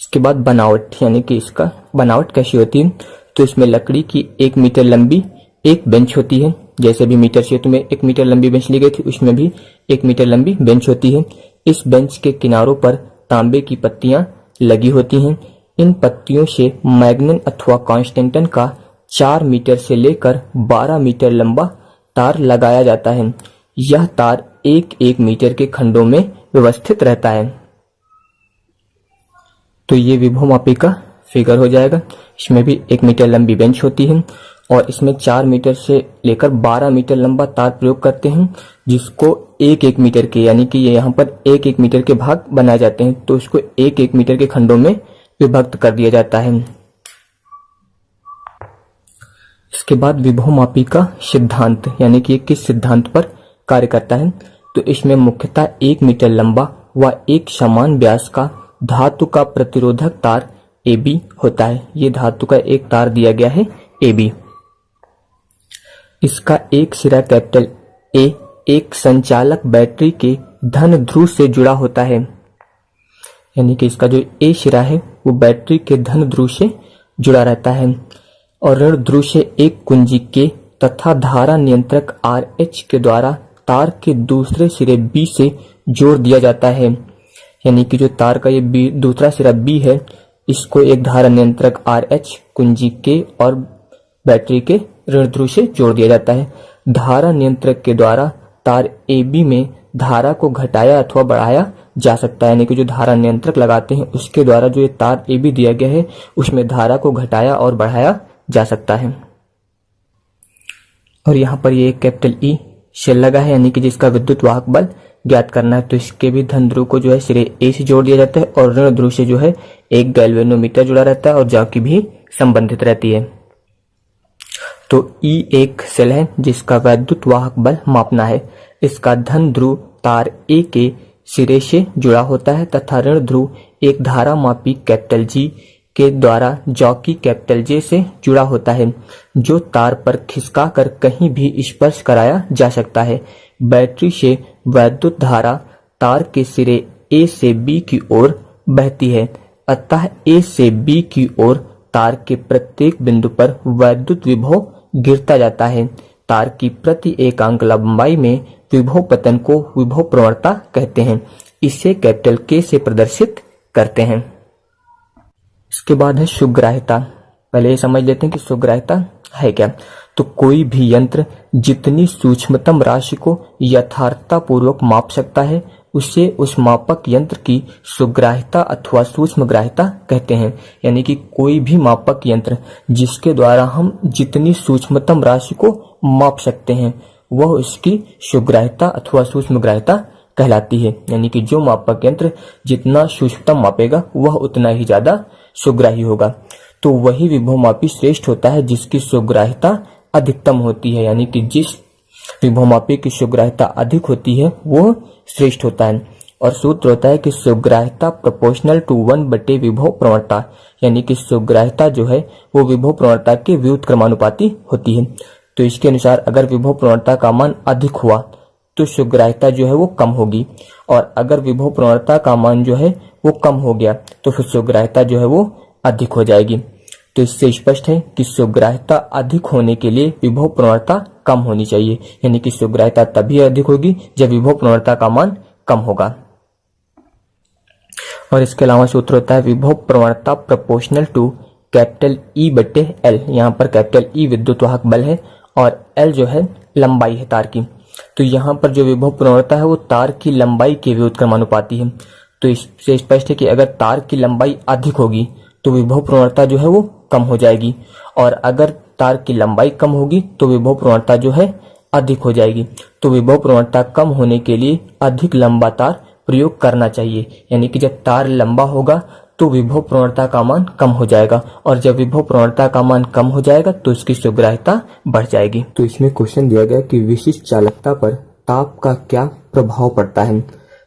S1: इसके बाद बनावट, यानी कि इसका बनावट कैसी होती है, तो इसमें लकड़ी की 1 मीटर लंबी एक बेंच होती है। जैसे भी मीटर क्षेत्र में 1 मीटर लंबी बेंच ली गई थी, उसमें भी 1 मीटर लंबी बेंच होती है। इस बेंच के किनारों पर तांबे की पत्तियां लगी होती हैं। इन पत्तियों से मैग्नन अथवा कांस्टेंटन का 4 मीटर से लेकर 12 मीटर लंबा तार लगाया जाता है। यह तार 1-1 मीटर के खंडों में व्यवस्थित रहता है। तो ये विभवमापी का फिगर हो जाएगा। इसमें भी 1 मीटर लंबी बेंच होती है और इसमें 4 मीटर से लेकर 12 मीटर लंबा तार प्रयोग करते हैं, जिसको 1-1 मीटर के, यानी कि ये यहाँ पर 1-1 मीटर के भाग बनाए जाते हैं, तो इसको 1-1 मीटर के खंडों में विभक्त कर दिया जाता है। इसके बाद विभवमापी का सिद्धांत, यानी कि किस सिद्धांत पर कार्य करता है, तो इसमें मुख्यतः 1 मीटर लंबा व एक समान व्यास का धातु का प्रतिरोधक तार AB होता है। ये धातु का एक तार दिया गया है AB। इसका एक सिरा कैपिटल A एक संचालक बैटरी के धन ध्रुव से जुड़ा होता है। यानी कि इसका जो A सिरा है वो बैटरी के धन ध्रुव से जुड़ा रहता है और ऋण ध्रुव से एक कुंजी के तथा धारा नियंत्रक RH के द्वारा तार के दूसरे सिरे B से जोड़ दिया जाता है। यानी कि जो तार का ये दूसरा सिरा B है, इसको एक धारा नियंत्रक RH कुंजी के और बैटरी के ऋण ध्रुव से जोड़ दिया जाता है। धारा नियंत्रक के द्वारा तार AB में धारा को घटाया अथवा बढ़ाया जा सकता है। यानी कि जो धारा नियंत्रक लगाते हैं उसके द्वारा जो ये तार AB दिया गया है उसमें धारा को घटाया और बढ़ाया जा सकता है। और यहाँ पर ये एक कैपिटल E शेल लगा है, यानी कि जिसका विद्युत वाहक बल ज्ञात करना है, तो इसके भी धन ध्रुव को जो है सिरे A से जोड़ दिया जाता है और ऋण ध्रुव से जो है एक गैल्वेनोमीटर जुड़ा रहता है और जॉकी भी संबंधित रहती है। तो E एक सेल है जिसका वैद्युत वाहक बल मापना है। इसका धन ध्रुव तार A के सिरे से जुड़ा होता है तथा ऋण ध्रुव एक धारा मापी कैपिटल G के द्वारा जॉकी कैपिटल J से जुड़ा होता है, जो तार पर खिसका कर कहीं भी स्पर्श कराया जा सकता है। बैटरी से वैद्युत धारा तार के सिरे A से B की ओर बहती है, अतः A से B की ओर तार के प्रत्येक बिंदु पर वैद्युत विभव गिरता जाता है। तार की प्रति एकांक लंबाई में विभव पतन को विभव प्रवणता कहते हैं। इसे कैपिटल K से प्रदर्शित करते हैं। इसके बाद है सुग्राह्यता। पहले ये समझ लेते हैं कि सुग्राह्यता है क्या। तो कोई भी यंत्र जितनी सूक्ष्मतम राशि को यथार्थता पूर्वक माप सकता है उसे उस मापक यंत्र की सुग्राह्यता अथवा सूक्ष्मग्राह्यता कहते हैं। यानी कि कोई भी मापक यंत्र जिसके द्वारा हम जितनी सूक्ष्मतम राशि को माप सकते हैं वह उसकी सुग्राह्यता अथवा सूक्ष्मग्राह्यता कहलाती है। यानी कि जो मापक यंत्र जितना सूक्ष्मतम मापेगा वह उतना ही ज्यादा सुग्राही होगा। तो वही विभवमापी श्रेष्ठ होता है जिसकी सुग्राह्यता अधिकतम होती है। यानी कि जिस विभवमापी की सुग्राह्यता अधिक होती है वो श्रेष्ठ होता है। और सूत्र होता है कि सुग्राह्यता प्रोपोर्शनल टू 1 बटे विभव प्रवणता। यानी कि सुग्राह्यता जो है वो विभव प्रवणता के व्युत्क्रमानुपाती होती है। तो इसके अनुसार अगर विभव प्रवणता का मान अधिक हुआ तो सुग्राह्यता जो है वो कम होगी, और अगर विभव प्रवणता का मान जो है वो कम हो गया तो फिर सुग्राह्यता जो है वो अधिक हो जाएगी। तो इससे स्पष्ट है कि सुग्राह्यता अधिक होने के लिए विभव प्रवणता कम होनी चाहिए। यानी कि सुग्राह्यता तभी अधिक होगी जब विभव प्रवणता का मान कम होगा। और इसके अलावा सूत्र होता है विभव प्रवणता प्रोपोर्शनल टू कैपिटल ई बटे एल। यहाँ पर कैपिटल ई विद्युत वाहक बल है और एल जो है लंबाई है तार की। तो यहाँ पर जो विभव प्रवणता है वो तार की लंबाई के व्युत्क्रमानुपाती है। तो इससे स्पष्ट है कि अगर तार की लंबाई अधिक होगी तो विभव प्रवणता जो है वो कम हो जाएगी, और अगर तार की लंबाई कम होगी तो विभव प्रवणता जो है अधिक हो जाएगी। तो विभव प्रवणता कम होने के लिए अधिक लंबा तार प्रयोग करना चाहिए। यानी कि जब तार लंबा होगा तो विभव प्रवणता का मान कम हो जाएगा, और जब विभव प्रवणता का मान कम हो जाएगा तो इसकी सुग्राह्यता बढ़ जाएगी। तो इसमें क्वेश्चन दिया गया कि विशिष्ट चालकता पर ताप का क्या प्रभाव पड़ता है।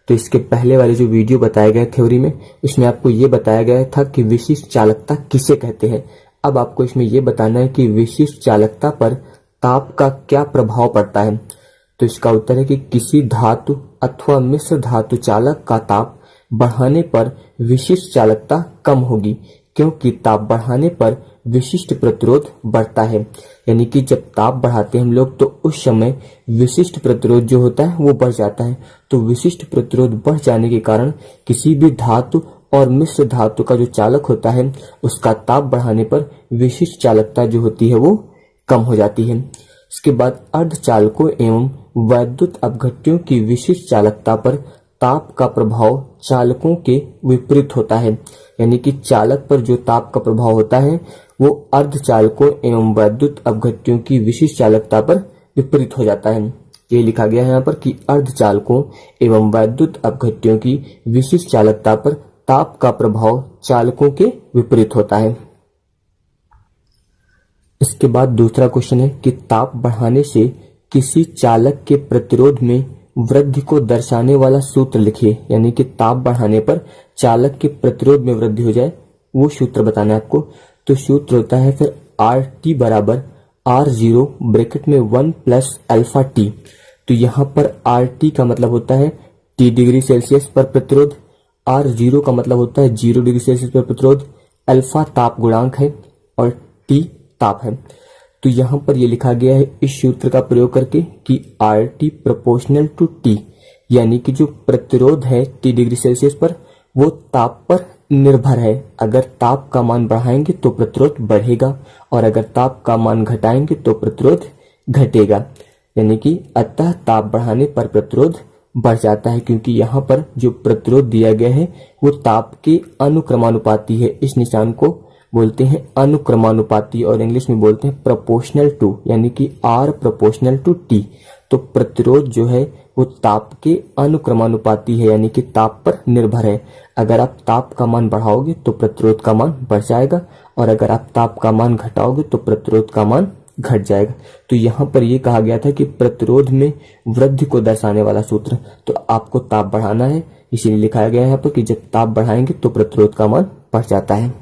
S1: तो इसके पहले वाले जो वीडियो बताया गया थ्योरी में उसमें आपको ये बताया गया था कि विशिष्ट चालकता किसे कहते हैं। अब आपको इसमें ये बताना है कि विशिष्ट चालकता पर ताप का क्या प्रभाव पड़ता है। तो इसका उत्तर है कि किसी धातु अथवा मिश्र धातु चालक का ताप बढ़ाने पर विशिष्ट चालकता कम होगी, क्योंकि ताप बढ़ाने पर विशिष्ट प्रतिरोध बढ़ता है। यानी कि जब ताप बढ़ाते हैं हम लोग तो उस समय विशिष्ट प्रतिरोध जो होता है वो बढ़ जाता है। तो विशिष्ट प्रतिरोध बढ़ जाने के कारण किसी भी धातु और मिश्र धातु का जो चालक होता है उसका ताप बढ़ाने पर विशिष्ट चालकता जो होती है वो कम हो जाती है। इसके बाद अर्धचालकों एवं वैद्युत अपघट्यों की विशिष्ट चालकता पर ताप का प्रभाव चालकों के विपरीत होता है। यानी कि चालक पर जो ताप का प्रभाव होता है वो अर्धचालकों एवं वैद्युत अपघट्यों की विशिष्ट चालकता पर विपरीत हो जाता है। ये लिखा गया है यहाँ पर कि अर्धचालकों एवं वैद्युत अपघट्यों की विशिष्ट चालकता पर ताप का प्रभाव चालकों के विपरीत होता है। इसके बाद दूसरा क्वेश्चन है कि ताप बढ़ाने से किसी चालक के प्रतिरोध में वृद्धि को दर्शाने वाला सूत्र लिखिए। यानी कि ताप बढ़ाने पर चालक के प्रतिरोध में वृद्धि हो जाए वो सूत्र बताना है आपको। तो सूत्र होता है फिर RT बराबर R0 ब्रैकेट में 1 प्लस अल्फा टी। तो यहाँ पर RT का मतलब होता है T डिग्री सेल्सियस पर प्रतिरोध, R0 का मतलब होता है 0 डिग्री सेल्सियस पर प्रतिरोध, अल्फा ताप गुणांक है और T ताप है। तो यहाँ पर ये लिखा गया है इस सूत्र का प्रयोग करके कि RT प्रोपोर्शनल टू T, यानी कि जो प्रतिरोध है T डिग्री सेल्सियस पर वो ताप पर निर्भर है। अगर ताप का मान बढ़ाएंगे तो प्रतिरोध बढ़ेगा और अगर ताप का मान घटाएंगे तो प्रतिरोध घटेगा। यानी कि अतः ताप बढ़ाने पर प्रतिरोध बढ़ जाता है, क्योंकि यहाँ पर जो प्रतिरोध दिया गया है वो ताप के अनुक्रमानुपाती है। इस निशान को बोलते हैं अनुक्रमानुपाती और इंग्लिश में बोलते हैं प्रोपोर्शनल टू, यानी कि R प्रोपोर्शनल टू T। तो प्रतिरोध जो है वो ताप के अनुक्रमानुपाती है, यानी कि ताप पर निर्भर है। अगर आप ताप का मान बढ़ाओगे तो प्रतिरोध का मान बढ़ जाएगा और अगर आप ताप का मान घटाओगे तो प्रतिरोध का मान घट जाएगा। तो यहाँ पर ये कहा गया था कि प्रतिरोध में वृद्धि को दर्शाने वाला सूत्र, तो आपको ताप बढ़ाना है, इसीलिए लिखाया गया है यहाँ पर कि जब ताप बढ़ाएंगे तो प्रतिरोध का मान बढ़ जाता है।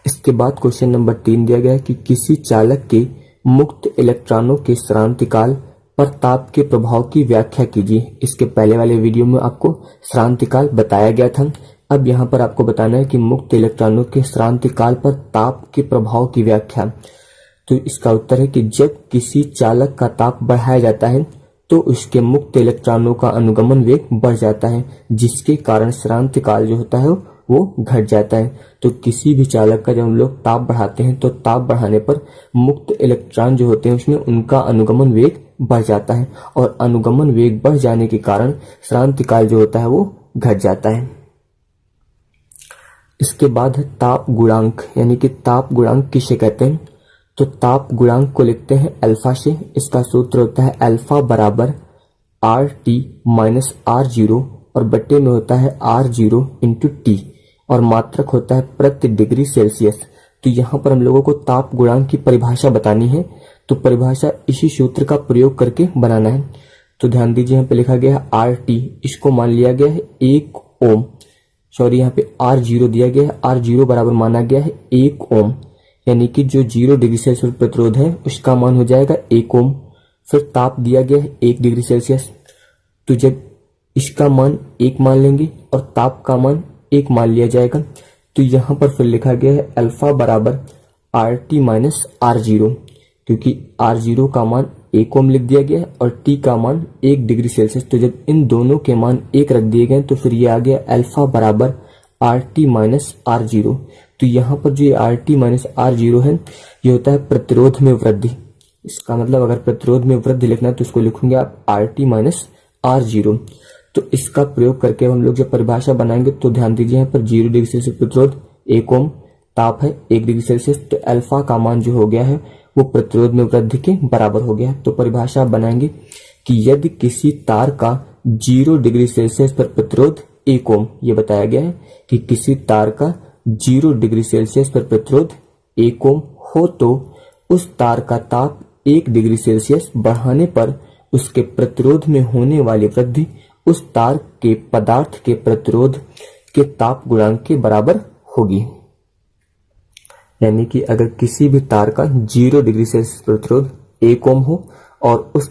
S1: इसके बाद क्वेश्चन नंबर 3 दिया गया है कि किसी चालक के मुक्त इलेक्ट्रॉनों के श्रांतिकाल पर ताप के प्रभाव की व्याख्या कीजिए। इसके पहले वाले वीडियो में आपको श्रांतिकाल बताया गया था। अब यहाँ पर आपको बताना है कि मुक्त इलेक्ट्रॉनों के श्रांतिकाल पर ताप के प्रभाव की व्याख्या। तो इसका उत्तर है कि जब किसी चालक का ताप बढ़ाया जाता है तो उसके मुक्त इलेक्ट्रॉनों का अनुगमन वेग बढ़ जाता है, जिसके कारण श्रांतिकाल जो होता है वो घट जाता है। तो किसी भी चालक का जब हम लोग ताप बढ़ाते हैं तो ताप बढ़ाने पर मुक्त इलेक्ट्रॉन जो होते हैं उसमें उनका अनुगमन वेग बढ़ जाता है और अनुगमन वेग बढ़ जाने के कारण श्रांति काल जो होता है वो घट जाता है। इसके बाद है ताप गुणांक, यानी कि ताप गुणांक किसे कहते हैं? तो ताप गुणांक को लिखते हैं अल्फा से। इसका सूत्र होता है अल्फा बराबर R T minus R zero और बट्टे में होता है आर जीरो इंटू टी और मात्रक होता है प्रति डिग्री सेल्सियस। तो यहाँ पर हम लोगों को ताप गुणांक की परिभाषा बतानी है, तो परिभाषा इसी सूत्र का प्रयोग करके बनाना है। तो ध्यान दीजिए यहाँ पे लिखा गया है आर टी, इसको मान लिया गया है 1 ओम, सॉरी यहाँ पे आर जीरो दिया गया है, आर जीरो बराबर माना गया है 1 ओम, यानी कि जो 0 डिग्री सेल्सियस प्रतिरोध है उसका मान हो जाएगा 1 ओम। फिर ताप दिया गया है 1 डिग्री सेल्सियस, तो जब इसका मान 1 मान लेंगे और ताप का मान 1 मान लिया जाएगा, तो यहाँ पर फिर लिखा गया है अल्फा बराबर R T minus R zero, क्योंकि आर जीरो का मान 1 ओम लिख दिया गया है और टी का मान 1 डिग्री सेल्सियस। तो जब इन दोनों के मान 1 रख दिए गए तो फिर ये आ गया अल्फा बराबर R T minus R zero. तो यहाँ पर जो ये R T minus R zero है ये होता है प्रतिरोध में वृद्धि। इसका मतलब अगर प्रतिरोध में वृद्धि लिखना है तो इसको लिखूंगे आप R T minus R zero. तो इसका प्रयोग करके हम लोग जब परिभाषा बनाएंगे तो ध्यान दीजिए यहाँ पर 0 डिग्री सेल्सियस प्रतिरोध 1 ओम, ताप है 1 डिग्री सेल्सियस, तो अल्फा का मान जो हो गया है वो प्रतिरोध में वृद्धि के बराबर हो गया। तो परिभाषा बनाएंगे कि यदि किसी तार का 0 डिग्री सेल्सियस पर प्रतिरोध 1 ओम, ये बताया गया है कि किसी तार का 0 डिग्री सेल्सियस पर प्रतिरोध 1 ओम हो तो उस तार का ताप 1 डिग्री सेल्सियस बढ़ाने पर उसके प्रतिरोध में होने वाली वृद्धि उस तार के पदार्थ के प्रतिरोध के ताप गुणांक के बराबर होगी। यानी कि अगर किसी भी तार का 0 डिग्री सेल्सियस प्रतिरोध 1 ओम हो और उस